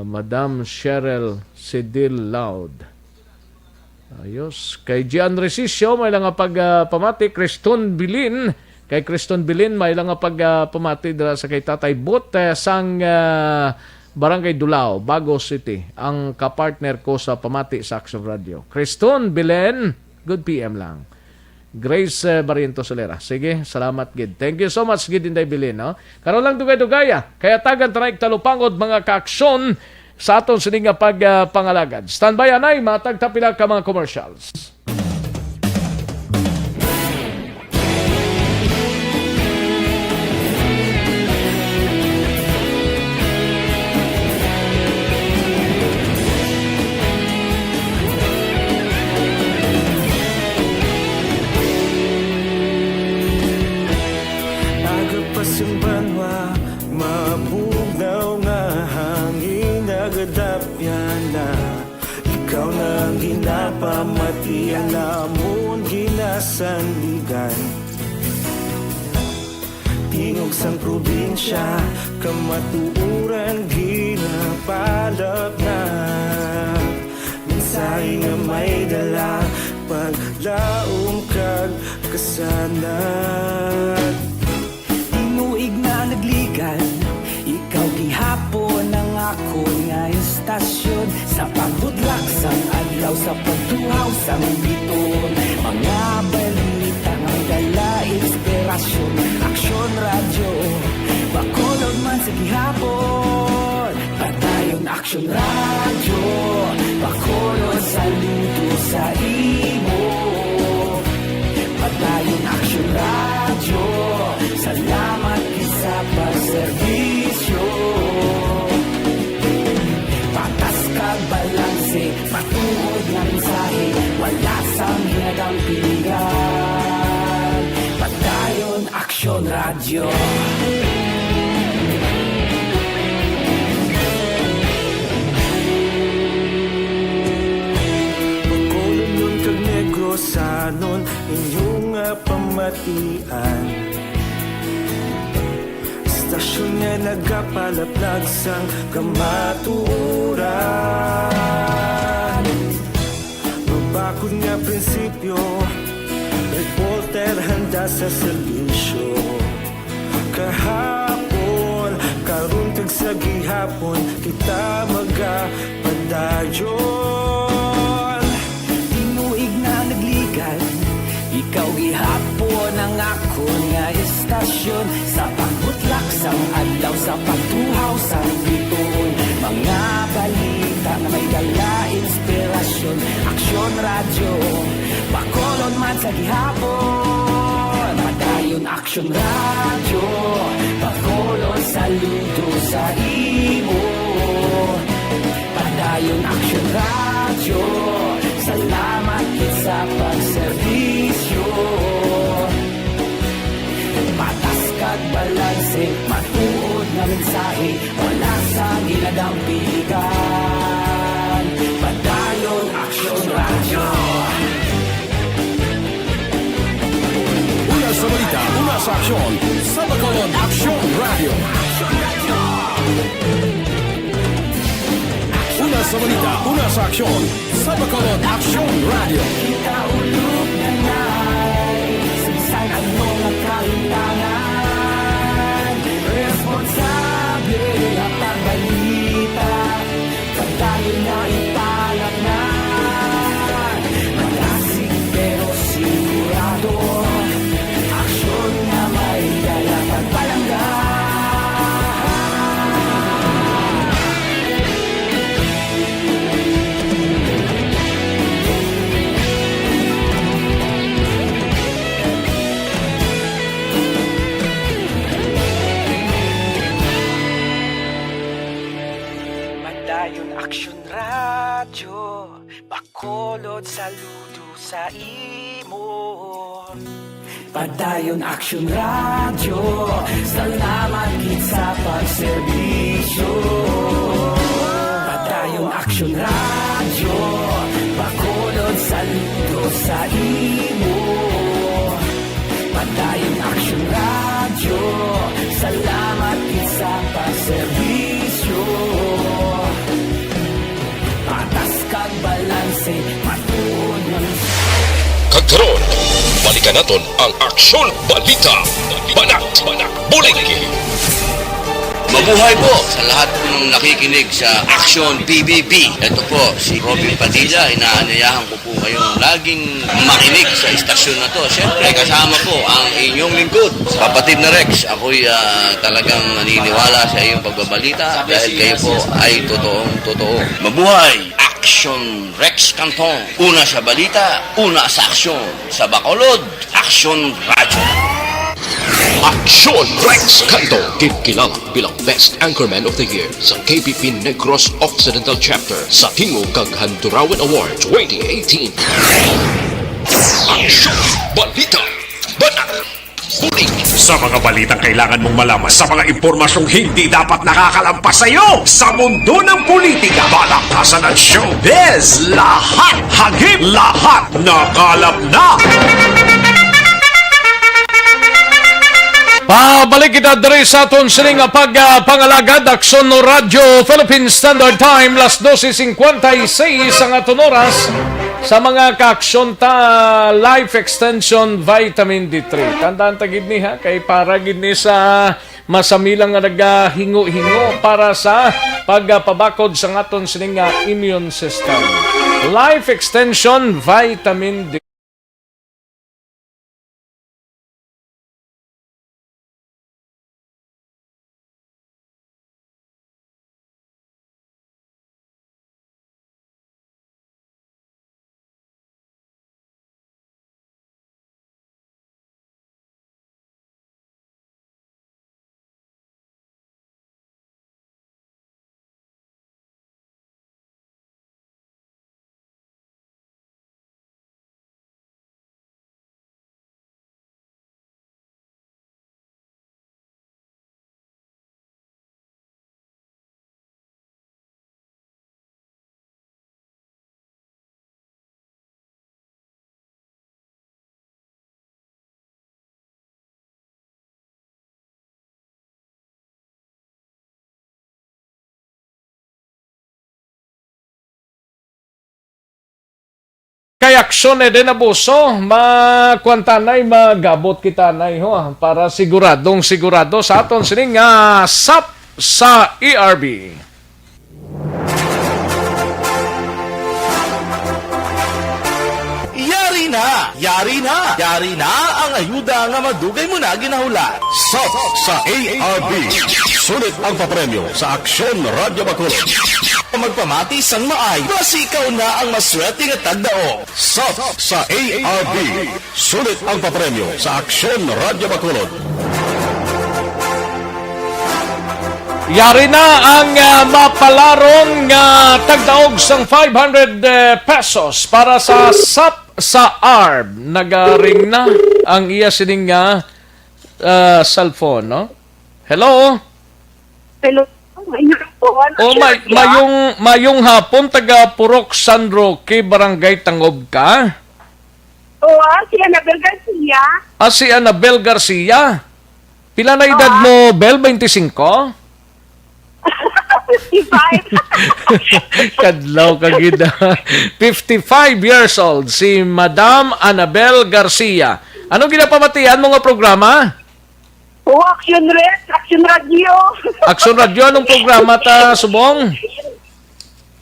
Speaker 4: Madam Cheryl Sidel Loud. Ayos. Kay Gian Resisio, may lang nga pamati. Criston Bilin, kay Criston Bilin, may lang nga pamati dira sa kay Tatay Bot sang Barangay Dulao, Bago City, ang kapartner ko sa pamati sa Action Radio. Criston Bilin, good PM lang. Grace Barriento Solera. Sige, salamat, Gid. Thank you so much, Gid Inday Bilin, no? Karon lang dugay-dugaya. Kaya tagan tanaig talupangod mga kaaksyon sa aton sining nga pagpangalagad. Standby anay, matag tapila ka mga commercials.
Speaker 10: Ikaw nang ginapamati, alamon ginasandigan. Tingog sang probinsya, kamatuuran ginapalap na. Mensahe nga may dala, paglaong kag kasanat.
Speaker 11: Tinuig na nagligan, ikaw gihapon ang ako nga istasyon. Sa pagbutlak sang adlaw, sa pagtuhaw sang biton, mga balita ng dala inspirasyon. Action Radio, Bacolod man sa gihapon. Patayon Action Radio, Bacolod saludo sa imo. Patayon Action Radio, salamat sa pagserbisyo. Patas kag balanse, patuod na mensahe, wala sang hinagang pilihan. Patayon Action Radio.
Speaker 10: Bacolod nun kag Negrosanon, inyong pamatian. Istasyon niya nagkapalaplag sang kamatuuran. Mabakod nga prinsipyo, reporter handa sa serbisyo. Kahapon, karuntag sa gihapon, kita magapadayon.
Speaker 11: Tinuig na nagligan, ikaw gihapon ang ako nga istasyon. Sa pagbutlak sang adlaw, sa pagtuhaw sa bituon, mga balita na may dala inspirasyon. Aksyon radyo, Bacolod man sa gihapon. Padayon aksyon radyo, Bacolod saludo sa imo. Padayon aksyon radyo, salamat kit sa pagserbisyo. Patas kag balanse, matuod na mensahe, wala sa giladang piligan. Padayon aksyon radyo.
Speaker 1: Una sa balita, una sa aksyon, sa Bacolod Aksyon Radio. Una sa balita, una sa aksyon, sa Bacolod Aksyon Radio.
Speaker 11: Kaulog na na'y sinsan ang mga kalintangan. Responsable at pagbalita, pagdayon na ipalat na. Matasig pero sigurado, aksyon na may dala pagpalangga. Padayon aksyon radyo, Bacolod saludo sa imo. Padayon aksyon radyo, salamat kit sa pagserbisyo. Padayon aksyon radyo, Bacolod saludo sa imo. Padayon aksyon radyo, salamat kit sa pagserbisyo. Patas kag balanse, matuod ng
Speaker 3: Kagkaroon, balikan naton ang Aksyon Balita. Banat, bulig.
Speaker 9: Mabuhay po sa lahat po ng nakikinig sa Action PBB. Ito po si Robin Padilla. Inaanyayahan ko po kayong laging makinig sa istasyon na to. Siyempre kasama po ang inyong lingkod, kapatid na Rex. Ako'y talagang naniniwala sa iyong pagbabalita dahil kayo po ay totoong-totoo. Mabuhay! Action Rex Canton. Una sa balita, una sa aksyon. Sa Bacolod, Action Radio.
Speaker 3: Aksyon Rex Canto, kilala bilang Best Anchorman of the Year sa KPP Negros Occidental Chapter sa Tingog kag Handurawan Award 2018. Aksyon Balita. Banat. Bulig.
Speaker 8: Sa mga balitang kailangan mong malaman, sa mga impormasyong hindi dapat nakakalampas sa iyo, sa mundo ng politika, balakasan at showbiz, lahat hagip, lahat nakalap na.
Speaker 4: Pabalik kita diri sa aton sining pagpangalagad Aksyon no Radyo Philippine Standard Time las 12:56 ang aton oras sa mga kaaksyon ta Life Extension Vitamin D3. Tandaan ta gid ni ha kay para gid ni sa masamilang nga nagahingo-hingo para sa pagpabakod sa aton sining immune system. Life Extension Vitamin D3. kay aksyon din abuso, makwantanay, magabot kita na para siguradong sigurado sa aton sining SAP sa ERB.
Speaker 8: Yari na ang ayuda nga madugay mo na ginahulat. SAP sa ARB. Sulit ang papremyo sa Aksyon Radyo Bacolod. Magpamati sang maay, basi ikaw na ang maswerte nga tagdaog. SAP sa ARB. Sulit ang papremyo sa Aksyon Radyo Bacolod.
Speaker 4: Yari na ang mapalaron nga tagdaog sang 500 pesos para sa SAP sa ARB. Nagaring na ang iya sining cellphone, no? Hello?
Speaker 13: Hello?
Speaker 4: Mayong hapon, taga Purok San Roque, Barangay Tangob ka?
Speaker 13: Si Annabel Garcia.
Speaker 4: Si Annabel Garcia. Pila na edad mo, Bel? 25?
Speaker 13: 55.
Speaker 4: Kadlaw kagida. 55 years old, si Madam Annabel Garcia. Ano ginapamatian mo nga programa?
Speaker 13: Action Radio.
Speaker 4: Action Radio, anong programa ta, Subong?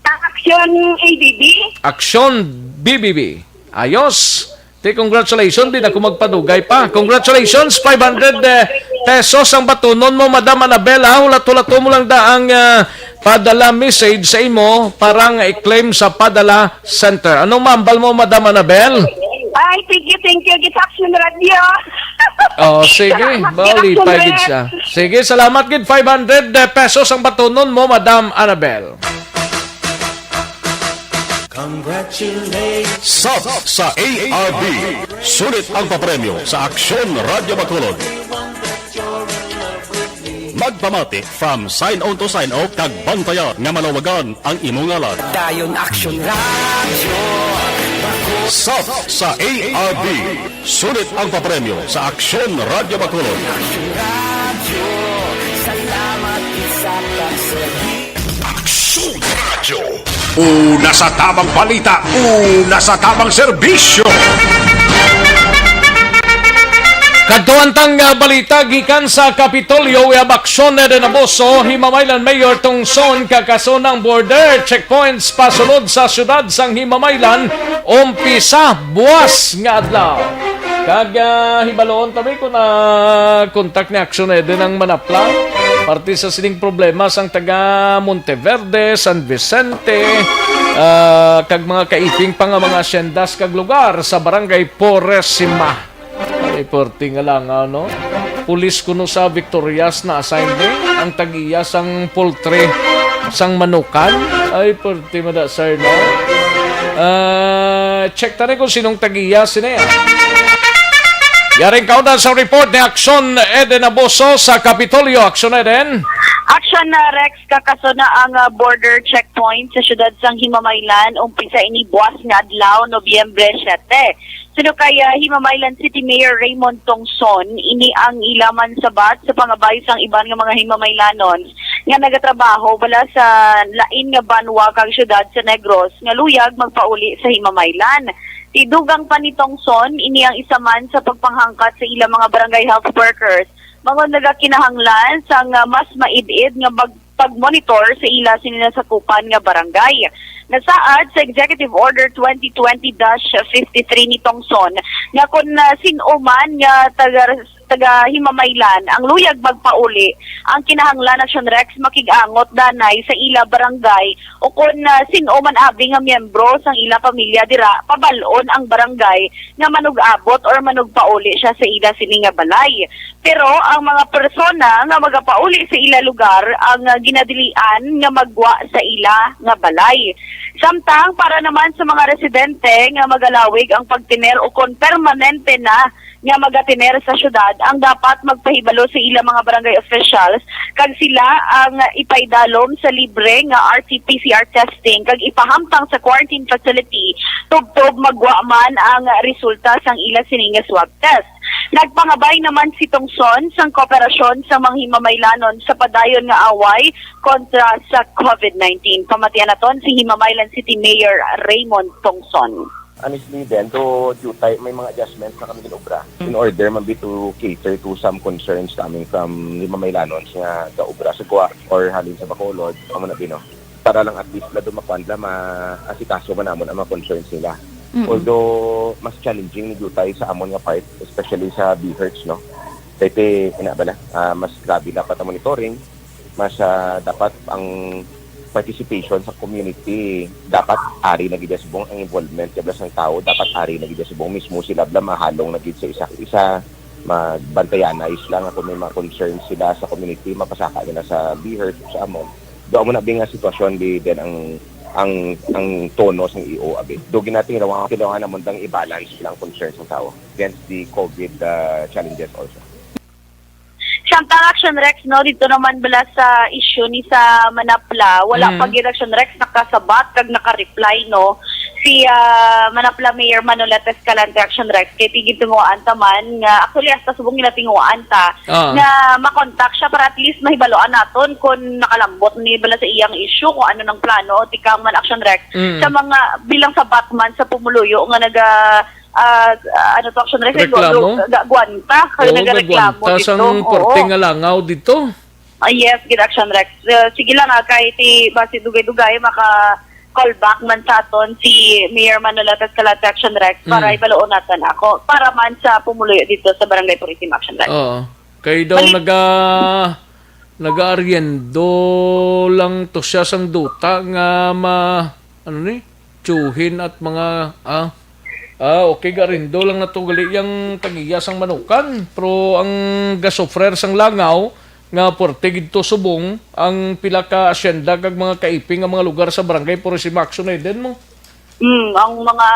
Speaker 13: Action ABB.
Speaker 4: Action BBB. Ayos. Congratulations, din ako magpadugay pa. Congratulations, 500 pesos ang batunon mo, Madam Annabel. Hulat-hulato mo lang daang padala message sa imo parang i-claim sa padala center. Anong mambal mo, Madam Annabel?
Speaker 13: Ay, thank you. It's Action Radio.
Speaker 4: Sige. Bali, pagid siya. Sige, salamat gid. 500 pesos ang batunon mo, Madam Annabel.
Speaker 8: Congratulations. SAP sa ARB. Sulit ang papremyo sa Aksyon Radyo Bacolod. Magpamati from sign on to sign off kag bantayan nga malawagan ang imong ngalan.
Speaker 11: Dayon Action Radio.
Speaker 8: SAP sa ARB. Sulit ang papremyo sa Aksyon Radyo Bacolod.
Speaker 11: Action Radio. Salamat sa pagsagi.
Speaker 8: Aksyon Radio. Una sa tamang balita, una sa tamang serbisyo.
Speaker 4: Kadtuantang balita gikan sa Kapitolyo abaksyon na abuso Himamaylan Mayor Tungson kakasonang border checkpoints pasulod sa syudad sang Himamaylan umpisa buwas nga adlaw. Kag hibaloon tabi ko na kontak ni aksyon na din ang manapla parte sa sining problema sang taga Monteverde, San Vicente, kag mga kaiping pa nga mga asyendas kag lugar sa barangay Poresima. Ay, porti nga lang, pulis kuno sa Victorias na assignment, ang tag-iya sang poultry, sang manukan. Ay, porti mo da, sir, no? Check tayo kung sinong tag-iya sinaya. Yaring kaunan sa report ni Aksyon Eden Abuso sa Kapitolyo. Aksyon Eden.
Speaker 13: Action Rex, kakasona ang border checkpoint sa syudad sang Himamaylan. Umpisa ini buwas nga adlaw, Nobyembre 7. Sino kaya Himamaylan City Mayor Raymond Tongson, ini ang ilaman sabat sa pangabay sang iban nga mga Himamaylanon nga nagatrabaho bala sa lain nga banwa kag syudad sa Negros nga luyag magpauli sa Himamaylan. Tidugang pa ni Tongson, ini ang isa man sa pagpanghangkat sa ilang mga barangay health workers mga nagakinahanglan sang mas maid-id nga pag-monitor sa ila sininasakupan nga barangay. Nasaad sa Executive Order 2020-53 ni Tongson nga kung sinuman nga taga Himamaylan ang luyag magpauli ang kinahanglan Action Rex makigangot danay sa ila barangay o kung sinuman abi nga miyembro sang ila pamilya dira pabalon ang barangay nga manug-abot or manugpauli siya sa ila sini nga balay. Pero ang mga persona nga magapauli sa ila lugar ang ginadilian nga magwa sa ila nga balay. Samtang para naman sa mga residente nga magalawig ang pagtiner o kung permanente na nga magatiner sa syudad ang dapat magpahibalo sa ilang mga barangay officials kag sila ang ipaidalom sa libre nga RT-PCR testing kag ipahamtang sa quarantine facility tubtob magwa man ang resulta sang ila sining swab test. Nagpangabay naman si Tongson sang kooperasyon sa mga Himamaylanon sa padayon nga away kontra sa COVID-19. Pamatian naton si Himamaylan City Mayor Raymond Tongson.
Speaker 14: honestly then, though due time, may mga adjustments na kami ginobra in order man be to cater to some concerns coming from lima Maylanon nga gaobra sa Gua or halin sa Bacolod, amo na bino. Para lang at least na dumakwan asikaso man namon ang mga concerns nila. Although mas challenging ni Jutay sa amon nga part, especially sa BHERTS, no? Dahil inabala, mas grabe dapat ang monitoring, mas dapat ang participation sa community, dapat ari na gid subong ang involvement kabla sang tao, dapat ari na gid subong mismo sila bla mahalong na gid sa isa magbantayan na isla nga kung may mga concerns sila sa community, mapasaka nila sa BHERTS sa amon. Doon mo na bing nga sitwasyon di din ang tono ng EO abi. Dugin natin kailangan naman dang i-balance lang concerns ng tao against the COVID challenges also.
Speaker 13: Samtang Action Rex, no, dito naman bala sa issue ni sa Manapla, wala pag Action Rex nakasabat kag naka-reply, no. Si Manapla Mayor Manolet Escalante Action Rex kay tigid tinguan ta man nga actually hasta subong nila tinguan ta nga makontak siya para at least mahibaloan naton kung nakalambot ni bala sa iyang issue kung ano ng plano tikang man Action Rex sa mga bilang sa Batman sa Pumuluyo nga naga ano to Action Rex guanta kay nagareklamo dito.
Speaker 4: Sang porte nga langaw dito.
Speaker 13: Yes, gid Action Rex. Sige lang kay ti base dugay-dugay maka call back man sa aton si Mayor Manolet Escalante Action Rex para ibaloon natin ako para man sa Pumuluyo dito sa Barangay Purisima Action Rex.
Speaker 4: Oo. Kay daw nag-ariendo lang to siya sang duta nga tsuhin at mga okay garindo lang na to gali yung tagiya sang manukan pero ang gasofrer sang langaw nga porte gidto subong ang pila ka asyenda kag mga kaiping ang mga lugar sa Barangay Purisima Action din mo.
Speaker 13: Ang mga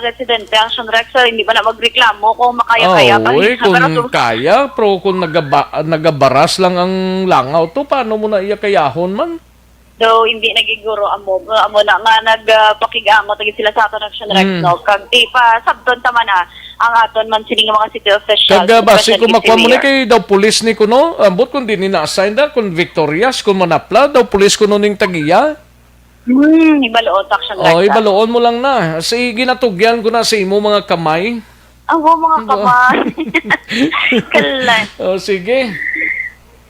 Speaker 13: residente Action Rex hindi ba na magreklamo kung makaya-kaya pa.
Speaker 4: Kung kaya pero kung nagabaras lang ang langaw to paano mo na iya kayahon man?
Speaker 13: So hindi nagiguro amo na nga nagpakigango tagid sila sa aton Action Rex no kag di pa sabton tama na ang aton man sini nga mga city officials.
Speaker 4: Kaga base kung makuha mo na kay daw pulis ni kuno ambot kung din na-assign da kung Victorias kung Manapla daw pulis kuno ning tagiya.
Speaker 13: Ibaloon Action Rex.
Speaker 4: Ibaloon mo lang na. Sige natugyan ko na sa imo mga kamay.
Speaker 13: Mga kamay. Kalan.
Speaker 4: Sige.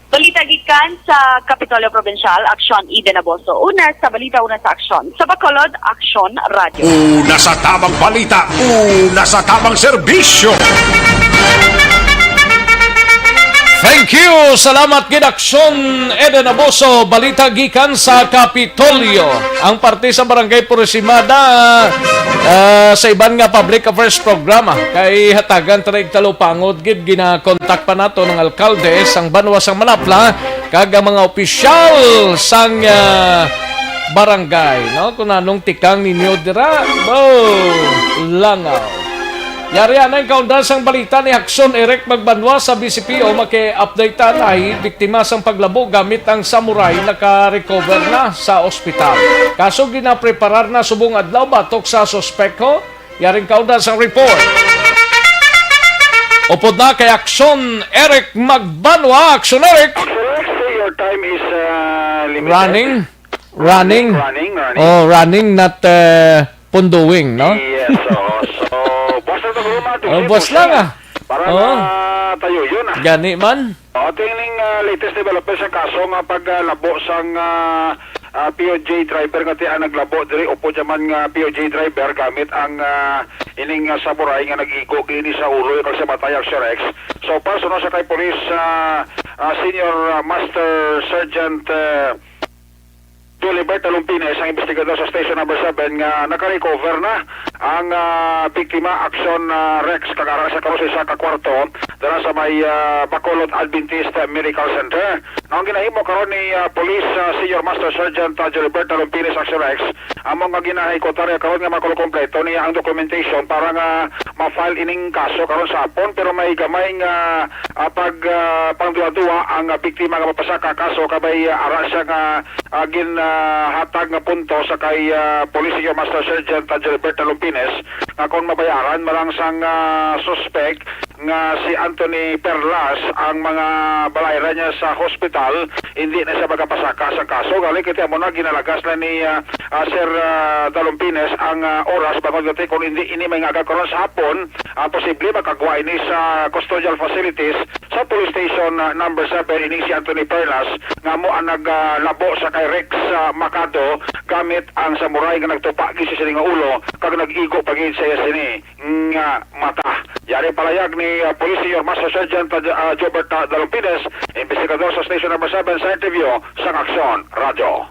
Speaker 13: Balita gikan sa Kapitolyo Provincial, Action Eden Aboso. Una sa balita, una sa Action. Sa Bacolod, Action Radio.
Speaker 8: Una sa tamang balita, una sa tamang serbisyo.
Speaker 4: Thank you! Salamat gid Action Eden Aboso. Balita gikan sa Kapitolyo. Ang parte sa Barangay Purisima sa iban nga public affairs programa kay hatagan tanig talupangod gid gina-contact pa nato ng alkalde sang Banwa sang Manapla kag mga opisyal sang barangay no kun anong tikang ninyo dira langaw. Yari anay kaundan sang balita ni Hakson Eric Magbanwa sa BCPO maki-update tayo biktima sang paglabo gamit ang samurai naka-recover na sa ospital. Kaso ginapreparar na subong adlaw batok sa suspekto. Yaring kaundan sang report. Upod na kay Hakson Eric Magbanwa. Hakson Eric!
Speaker 18: Your time is limited.
Speaker 4: Running, not punduing, no?
Speaker 18: Yes,
Speaker 4: boss lang
Speaker 18: Para tayo yun
Speaker 4: Gani man.
Speaker 18: Tingning latest development sa kaso nga paglabo sang POJ driver nga tiyan naglabo diri upo jaman nga POJ driver gamit ang ining samurai nga nagigo kini sa ulo kag sa matay Action Rex. So personal sa kay police Senior Master Sergeant Julibert Talumpines, ang investigador sa Station Number 7 nga naka-recover na ang biktima Action Rex kagara sa karos sa kakwarto dara sa may Bacolod Adventist Medical Center. Ang ginahimo karon ni Police Senior Master Sergeant Julibert Talumpines Action Rex among nga ginahikotarya karon nga makulo-kompleto niya ang documentation para nga ma-file ining kaso karon sa hapon pero may gamay nga pangduwa-duwa ang biktima nga mapasaka kaso kabay ara siya nga hatag nga punto sa kay Police Senior Master Sergeant Gilberto Lumpines nga kung mabayaran malang sang suspect nga si Anthony Perlas ang mga balayra niya sa hospital
Speaker 17: hindi na siya magapasaka sa kaso. Gali kita mo na ginalagas na ni Sir Dalumpines ang oras bago gati kung hindi ini may agakaroon sa hapon, posible makagawa ini sa custodial facilities sa police station number 7 ini si Anthony Perlas nga mo ang naglabo sa kay Rex Macado gamit ang samurai nga nagtupagi sa sining ulo kag nag-igo pagin sa sini nga mata. Yari palayag ni Police Senior Master Sergeant Jobert Dalumpines, investigador sa station number 7 sa interview sa Aksyon Radio.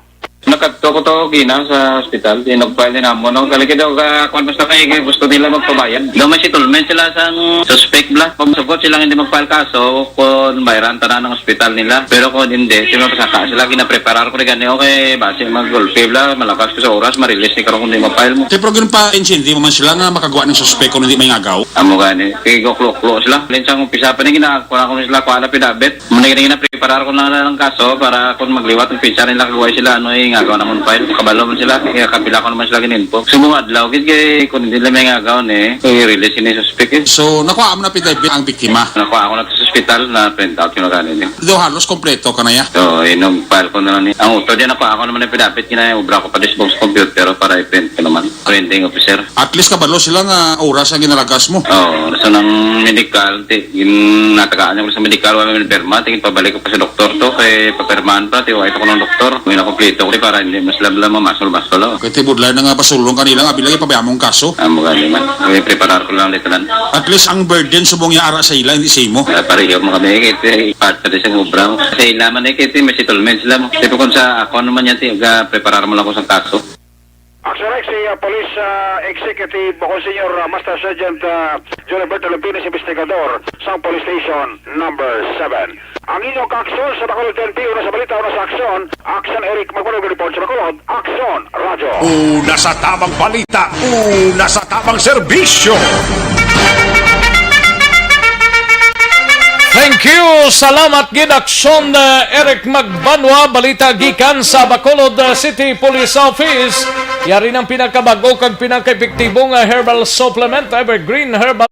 Speaker 21: Nakadto ko to ginang sa hospital, tinagpile din mo no kaliki daw kung basta kay gusto nila magpabayad. Daw may settlement sila sa suspect bla. Pagsagot sila hindi magfile kaso kung bayaran tanan ng hospital nila. Pero kung hindi, sila pasaka sila gina-preparar ko rin gani okay base mag-golpe bla, malakas ko sa oras ma-release ni karon kung hindi mag-file mo.
Speaker 1: Te program pa incident mo man sila nga makagawa ng suspect kung hindi may ngagaw.
Speaker 21: Amo gani, kay go klo sila. Lensang umpisa pa ni ginagawa ko sila ko ala pidabet. Muna gina-preparar ko na ng kaso para kung magliwat ng picture nila kagawa sila ano ngagaw naman file kabalo man sila kaya kapila ko naman sila gininpo sumong adlaw kay kung hindi lang may ngagaw i-release ni suspect
Speaker 1: so nakuha mo na pidabit ang biktima
Speaker 21: nakuha ako na sa hospital na print out yung kanin
Speaker 1: do halos kompleto ka na ya
Speaker 21: so inong file ko na ang uto din nakuha ako naman ng pidabit kinaya ubra ko pa disbox computer para i-print ko naman printing officer
Speaker 1: at least kabalo sila nga oras ang ginalagas mo
Speaker 21: so ng medical natagaan ko sa medical wala may perma tingin pabalik ko pa sa doktor to kay paperman pa tiwa ito ko ng doktor may nakompleto ko para hindi mas labla mamasol-masol.
Speaker 1: Kaya tibudlay na nga pasulong kanila nga bilagay pabayamong kaso.
Speaker 21: Amo gani man. May preparar ko lang litenan.
Speaker 1: At least ang burden subong ya ara sa ila hindi simo.
Speaker 21: Pareho mo kami kay part sa ubra. Sa ila man kay may settlement sila mo. Tipo kon sa ako naman yan tiga preparar mo lang ko sa kaso.
Speaker 17: Action Rex, si Police Executive o Senior Master Sergeant Jolibert Dalumpines, investigador sa Police Station number 7. Ang inyong kaaksyon sa Bacolod NP, una sa balita, una sa aksyon, Action Eric Magmanog report sa Bacolod, Aksyon Radio.
Speaker 8: Una sa tamang balita, una sa tamang serbisyo.
Speaker 4: Thank you! Salamat gid Aksyon Eric Magbanwa, balita gikan sa Bacolod City Police Office. Yari ng pinakabago kag pinaka-epektibong herbal supplement, Evergreen Herbal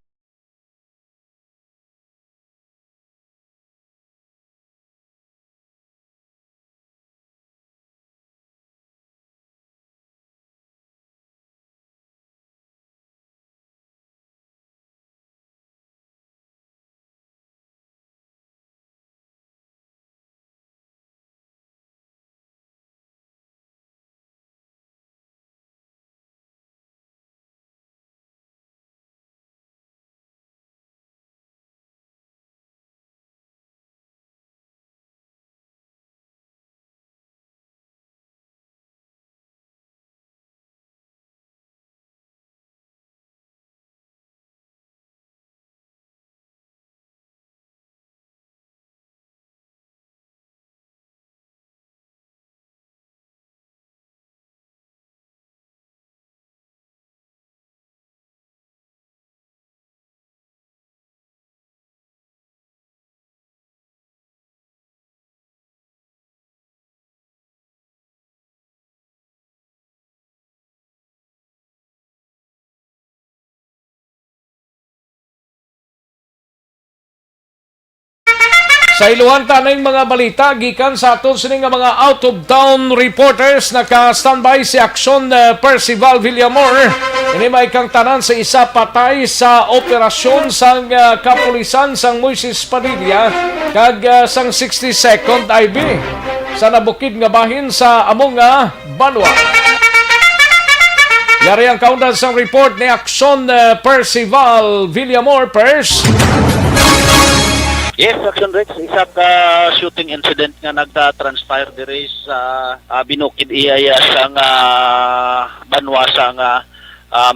Speaker 4: Sa iluhan tanay mga balita, gikan sa aton sining mga out-of-town reporters naka-standby si Aksyon Percival Villamor. Ini may kang tanan sa isa patay sa operasyon sang kapulisan sang Moises Padilla kag sang 60-second IB sa nabukid nga bahin sa among Banwa. Yari ang kaundan sang report ni Aksyon Percival Villamor Pers.
Speaker 22: Yes, Action Rex, isa ka shooting incident nga nagta-transpire diri sa binukid iya sang Banwa sang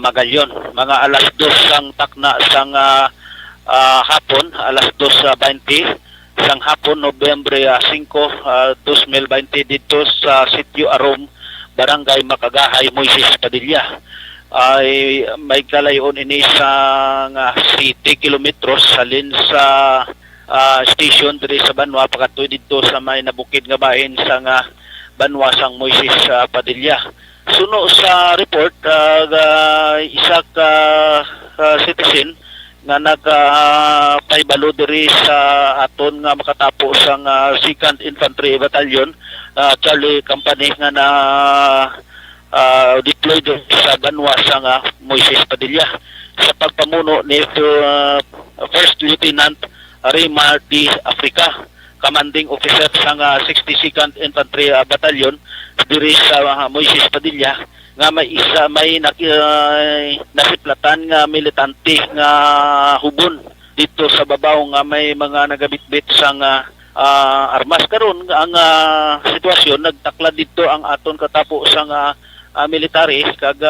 Speaker 22: Magalyon. Mga alas 2 sang takna sang hapon, alas 2:20 sang hapon, Nobyembre 5, 2020 dito sa Sitio Arom, Barangay Makagahay, Moises Padilla. Ay may kalayon ini sang 7 kilometros salin sa station diri sa Banwa pakatoy dito sa may nabukid nga bahin sa Banwa sang Moises Padilla. Suno sa report isa ka citizen nga nag-file mahibalo diri sa aton nga makatapos ang 2nd Infantry Battalion, Charlie Company nga na deployed sa Banwa sa Moises Padilla sa pagpamuno ni First Lieutenant Raymar D. Africa, commanding officer sa 62nd Infantry Battalion diri sa Moises Padilla, nga may nasiplatan nga militante nga hubon dito sa babaw nga may mga nagabitbit sa armas. Karon ang sitwasyon, nagtakla dito ang aton katapo sa military kag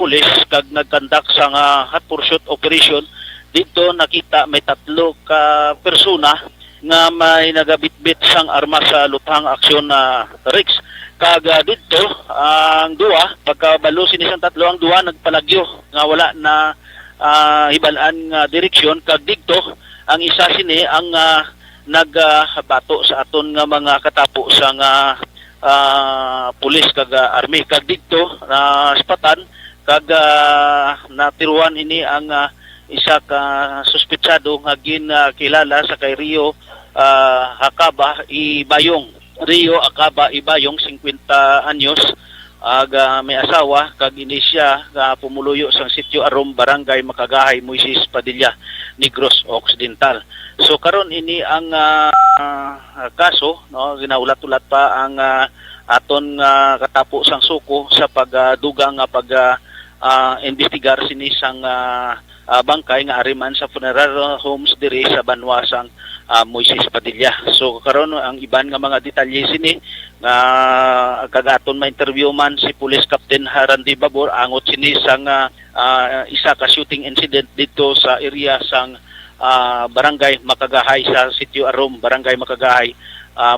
Speaker 22: pulis kag nagkandak sa hot pursuit operation. Dito nakita may 3 ka persona nga may nagabitbit sang armas sa lutang aksyon na Rex. Kag dito ang duwa, pagkabalo sinisang 3, ang duwa nagpalagyo nga wala na hibalaan nga direksyon. Kag dito ang isa sini ang nagbato sa aton nga mga katapo sa pulis kag army. Kag dito spatan kag natiruan ini ang isa ka suspetsado nga kilala sa kay Rio Acaba Ibayong. Rio Acaba Ibayong, 50 anyos, may asawa, kag ini siya pumuluyo sa sitio Arom, Barangay Makagahay, Moises Padilla, Negros Occidental. So karon ini ang kaso, no, ginaulat-ulat pa ang aton katapo sang suko sa pagdugang investigar sini sang bangkay nga ariman sa funeral homes diri sa Banwa sang Moises Padilla. So karon ang iban nga mga detalye sini nga kagaton ma-interview man si Police Captain Randy Babor angot sini sang isa ka shooting incident dito sa area sang Barangay Makagahay sa sitio Arom, Barangay Makagahay,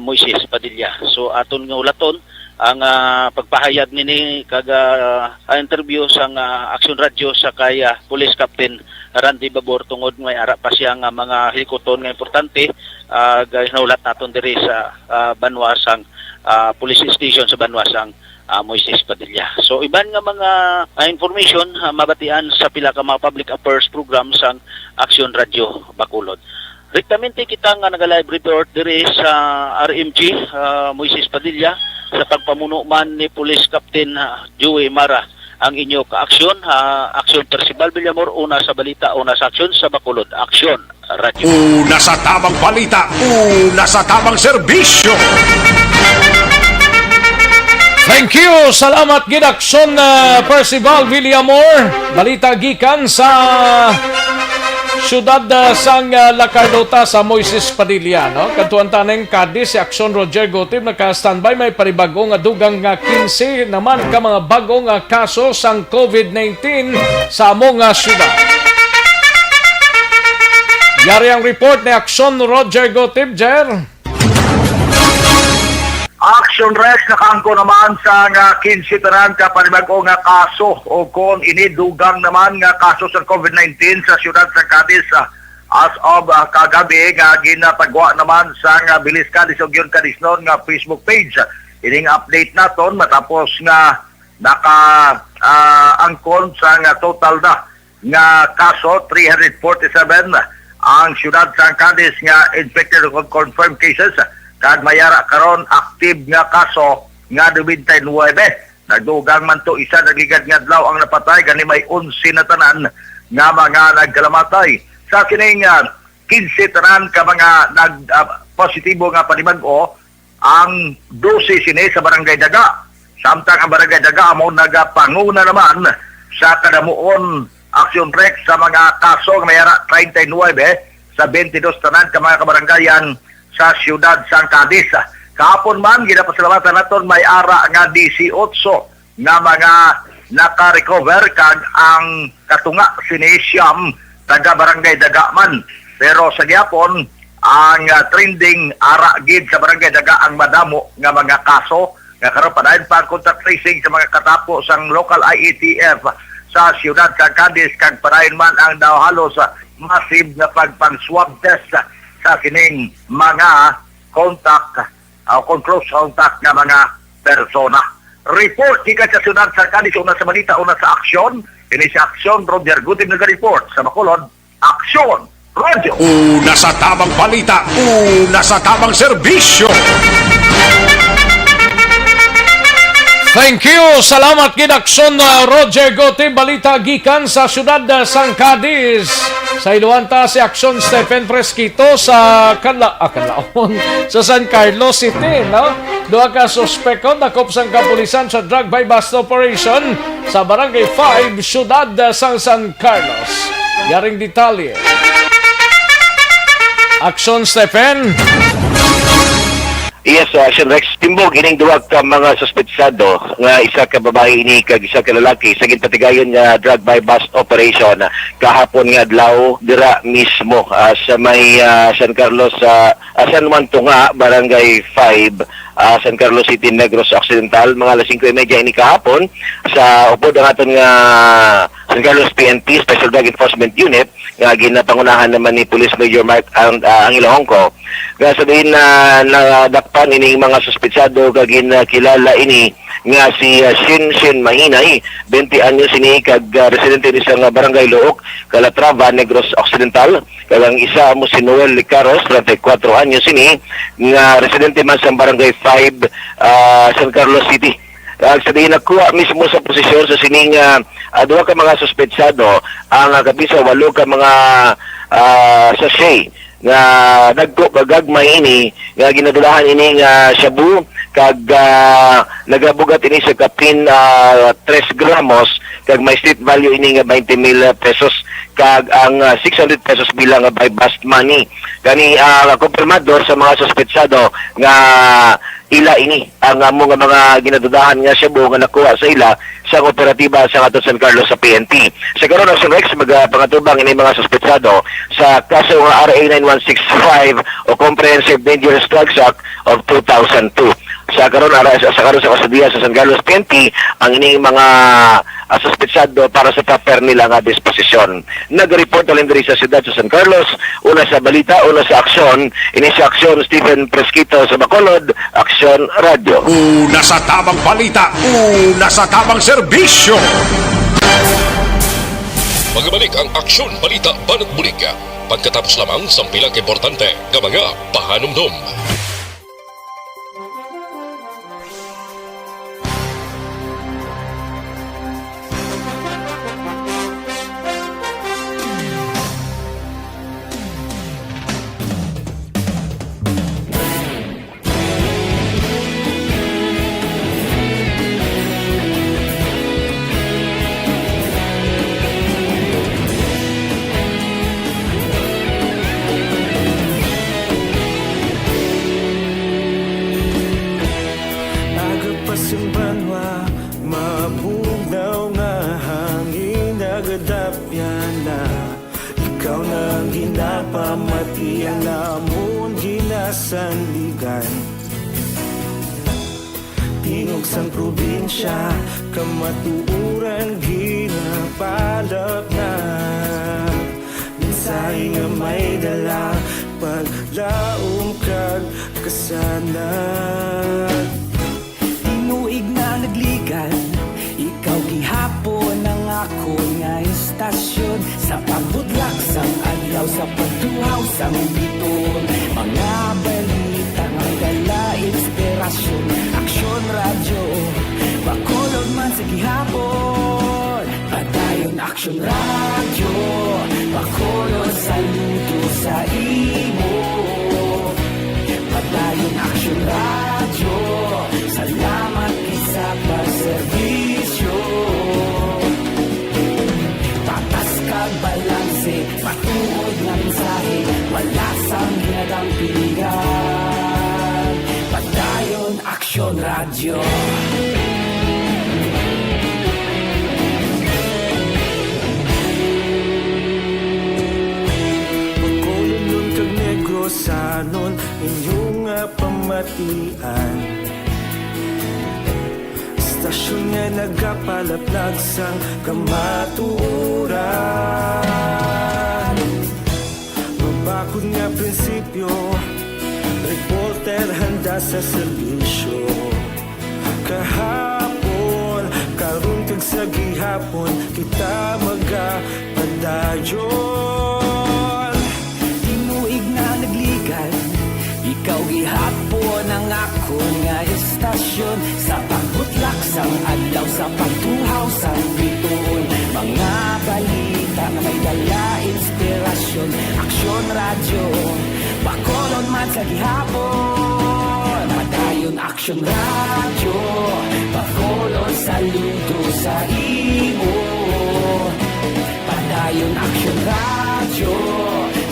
Speaker 22: Moises Padilla. So aton nga ulaton ang pagpahayag nini kag interview sang Action Radio sa kay Police Captain Randy Babor tungod may ara pa siya nga mga hilikoton nga importante ginaulat naton diri sa Banwa sang police station sa Banwa sang Moises Padilla. So iban nga mga information mabatian sa pila ka mga public affairs program sang Action Radio Bacolod. Rektamente kita nga naga-live report diri sa RMG Moises Padilla sa pagpamuno man ni Police Captain Joey Mara ang inyo ka-aksyon. Aksyon Percival Villamor, una sa balita, una sa aksyon sa Bacolod. Aksyon Radio.
Speaker 8: Una sa tamang balita, una sa tamang serbisyo.
Speaker 4: Thank you! Salamat gid-aksyon Percival Villamor. Balita gikan sa siyudad sang Lakardota sa Moises Padilla, no? Kadtuan taneng kadi si Aksyon Roger Gotib naka-standby, may paribagong dugang 15 naman ka mga bagong kaso sang COVID-19 sa among siyudad. Yari ang report ni Aksyon Roger Gotib, Jer.
Speaker 2: Action Rex nakaangko naman sa 15 tanan ka panibag-o nga kaso o kung inidugang naman nga kaso sa COVID-19 sa siyudad sa Cadiz as of kagabi nga ginapagwa naman sa Bilis Cadiz o Gyon Cadiznon nga Facebook page. Ining update naton matapos nga naka-angkon sa total na nga kaso 347 ang siyudad sa Cadiz nga infected o confirmed cases. Kag mayara karon active nga kaso nga 29. Nagdugang man to isa nagligad nga adlaw ang napatay gani may 11 na tanan nga mga nagkalamatay. Sa kining 15 tanan ka mga positibo nga panibag-o ang 12 sini sa Barangay Daga. Samtang ang Barangay Daga amo nagapanguna naman sa kadamuon Action Rex sa mga kaso nga mayara 39 sa 22 tanan ka mga kabaranggayan sa siyudad sang Cadiz. Kahapon man ginapasalamatan naton may ara nga 18 nga mga naka-recover kag ang katunga sini siyam taga Barangay Dagaman. Pero sa gyapon ang trending ara gid sa Barangay Daga ang madamo nga mga kaso nga karon padayon pa contact tracing sa mga katapo sang local IATF sa siyudad sa Cadiz kag padayon man ang daw halos massive na pag-swab test sa kining mga contact o close contact nga mga persona. Report kika sa siyudad sa Cadiz, una sa balita, una sa aksyon. Ini si Aksyon Roger Gutib nag-report sa Bacolod. Aksyon Radio.
Speaker 8: Una sa tamang balita, una sa tamang serbisyo.
Speaker 4: Thank you. Salamat Gidakson Roger Gote. Balita gikan sa syudad sang Cadiz. Sa iluwanta si Aksyon Stephen Fresquito sa Canlaon sa San Carlos City. No? Duha ka suspekon dakop sang kapulisan sa drug by bust operation sa Barangay 5, syudad sang San Carlos. Yaring detalye. Aksyon Stephen.
Speaker 5: Yes, Action Rex. Timbog, ining duwag ka mga suspetsado nga isa ka babae ini kag isa ka lalaki sa ginpatigayon nga drug by bust operation kahapon nga adlaw dira mismo sa may San Carlos San Juan Tunga, Barangay 5, San Carlos City, Negros Occidental, mga alas 5:30 ini kahapon sa upod ang aton nga San Carlos PNP Special Drug Enforcement Unit nga ginapangunahan naman ni Police Major Mark Angilahongko. Nga sabihin na nadakpan ining mga suspetsado kag kilala ini nga si Shin Mahinay, 20 anyos ini kag residente ni sa Barangay Luok, Calatrava, Negros Occidental. Kag ang isa mo si Noel Licaros, 34 anyos ini nga residente man sa Barangay 5, San Carlos City. Sabihin nakuha mismo sa posisyon sa sining duha ka mga suspetsado ang kabisa 8 ka mga sachet nga nagagmay ini nga ginadulahan ini nga shabu kag nagabugat ini sa kapin 3 gramos kag may street value ini nga 20,000 pesos kag ang 600 pesos bilang by bust money. Gani kumpirmador sa mga suspetsado nga ila ini ang among mga ginadudahan nga shabu nga nakuha sa ila sa operatiba sa aton San Carlos sa PNP. Sa karon ang Rex magpangatubang ini mga suspetsado sa kaso nga RA 9165 o Comprehensive Dangerous Drugs Act of 2002. Sa karon sa kasadiya sa San Carlos PNP ang ini mga suspetsado para sa proper nila nga disposisyon. Nag-report alin diri sa siyudad sa San Carlos, una sa balita, una sa aksyon, ini sa aksyon Stephen Fresquito sa Bacolod, Aksyon Radio.
Speaker 8: Una sa tamang balita, una sa tamang serbisyo.
Speaker 3: Magbalik ang Aksyon Balita Banat Bulika. Pagkatapos lamang sa pilang importante ng mga pahanumdum.
Speaker 10: Sandigan Tingog sang probinsya Kamatuuran ginapalap na Minsay nga may dala Paglaom kag kasanag Tinuig na nagligan Ikaw gihapon ang ako nga istasyon Sa pagbutlak sang adlaw Sa pagduhaw sang biton Mga balita nga dala inspirasyon Aksyon radyo Bacolod man sa gihapon Padayon Aksyon radyo Bacolod saludo sa imo Padayon Aksyon radyo Salamat isa pagserbisyo Tatas kag balanse Matuod nga mensahe Wala sang ginadang pilihan Padayon Aksyon Radio Bacolod kag Negros sanon Inyong pamatian Stasyon nga nagapalaplag sang kamaturan Mabakod nga prinsipyo Reporter handa sa serbisyo Kahapon, karon kag sa gihapon Kita magapadayon
Speaker 11: istasyon sa pagbutlak sang adlaw sa pagtuhaw sang bituon. Mga balita na may dala inspirasyon, aksyon radyo, Bacolod man sa gihapon. Padayon aksyon radyo, Bacolod saludo sa imo. Padayon aksyon radyo,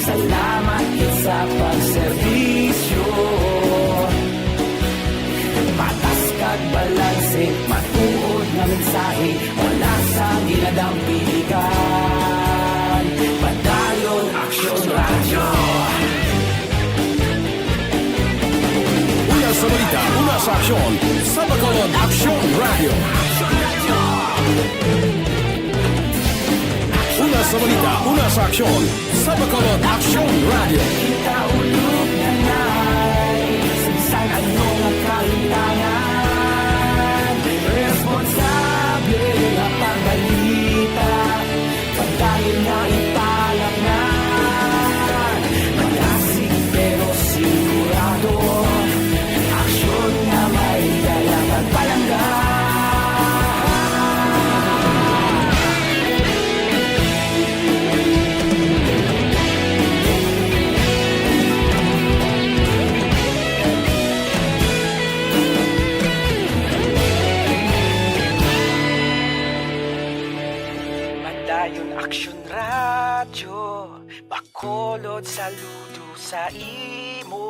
Speaker 11: salamat sa pagserbisyo. Patas kag balanse, matuod nga mensahe, wala sa ginadampigan. Padayon aksyon radyo.
Speaker 1: Una sa balita, una sa aksyon, sa Bacolod Aksyon Radio. Una sa balita, una sa aksyon, sa Bacolod Aksyon Radio.
Speaker 11: Kita ulog na na'y sagsang anong kahilangan. Responsable na pagbalita, pagdahil na ipalaknan. Magasig pero sigurado, aksyon na may dalang palanggan. Padayon aksyon radyo, Bacolod saludo sa imo.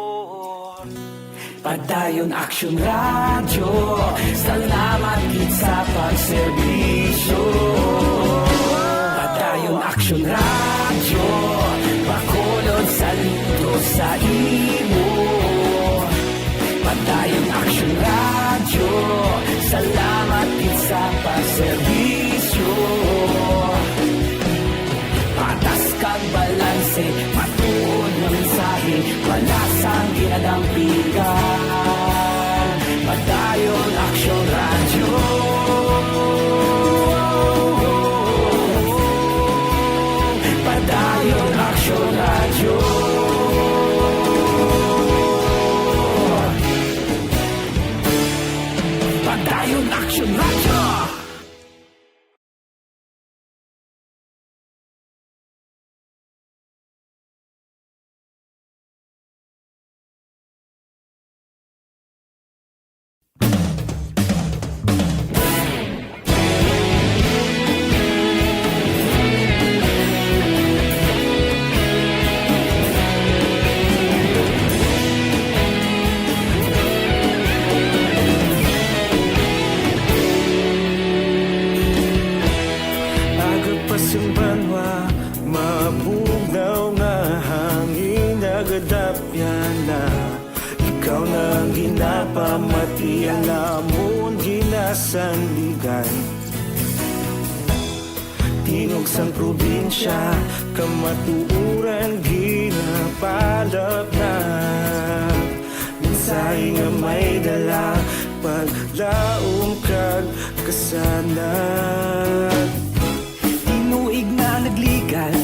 Speaker 11: Padayon aksyon radyo, salamat gid sa pagserbisyo. Padayon aksyon radyo, Bacolod saludo sa imo. Padayon aksyon radyo, salamat gid sa pagserbisyo. Patas kag balanse, matuod nga mensahe, wala sang ginadampigan. Padayon aksyon radyo. Padayon aksyon radyo. Padayon aksyon radyo. Ikaw na ang ginapamati, alamon ginasandigan. Tingog sang probinsya, kamatuuran ginapalap na. Mensahe nga may dala, paglaom kag kasanan. Tinuig na nagligan,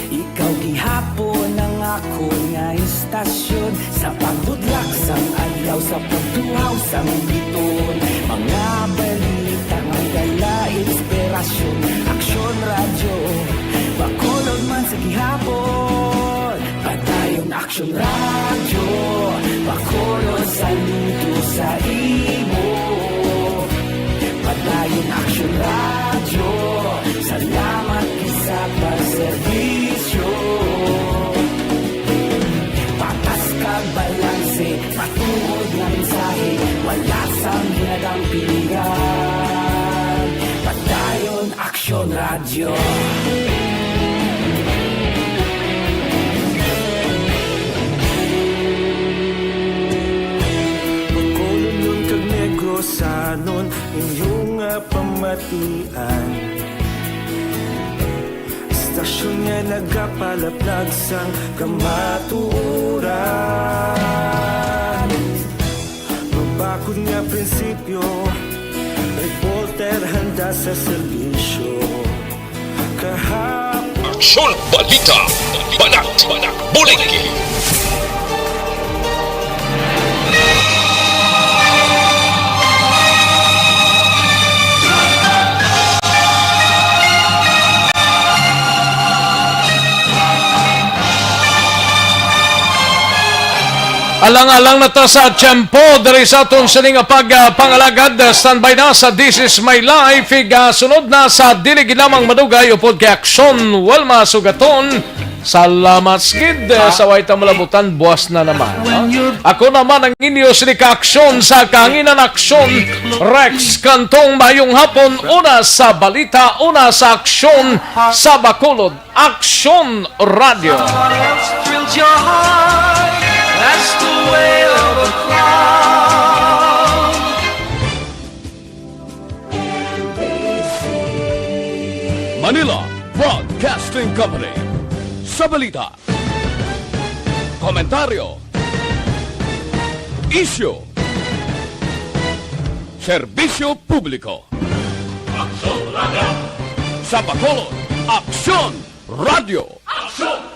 Speaker 11: ikaw gihapon ang ako nga istasyon sa pagbudlak sang adlaw sa pagtuhaw sang biton. Mga balita may dala inspirasyon, aksyon radyo, Bacolod man sa gihapon. Padayon aksyon radyo, Bacolod saludo sa imo. Padayon aksyon radyo, salamat sa pagserbisyo. Patas kag balanse, matuod nga mensahe, wala sang ginadampigan. Padayon aksyon radyo. Bacolod nun kag Negros anon inyong pamatian. Istasyon nga nagapalaplag sang kamatuuran. Mabakod nga prinsipyo, reporter handa sa serbisyo. Kahapon
Speaker 3: Aksyon Balita, Banat, Buliki.
Speaker 4: Alang-alang na ta sa tiyempo, dari sa atong sining pagpangalagad, standby na sa This Is My Life, sunod na sa dilig lamang madugay, upod kay aksyon, walma sugaton, salamat skid, sa waita malabutan, buwas na naman. Ako naman ang inyo sinika aksyon sa kanginan aksyon, Rex Kantong mayong hapon, una sa balita, una sa aksyon, sa Bacolod, Aksyon Radio.
Speaker 11: That's the way of a clown.
Speaker 1: Manila Broadcasting Company. Sa balita, komentaryo, isyu, serbisyo publiko. Aksyon Radio. Sa Bacolod, Aksyon Radio. Aksyon!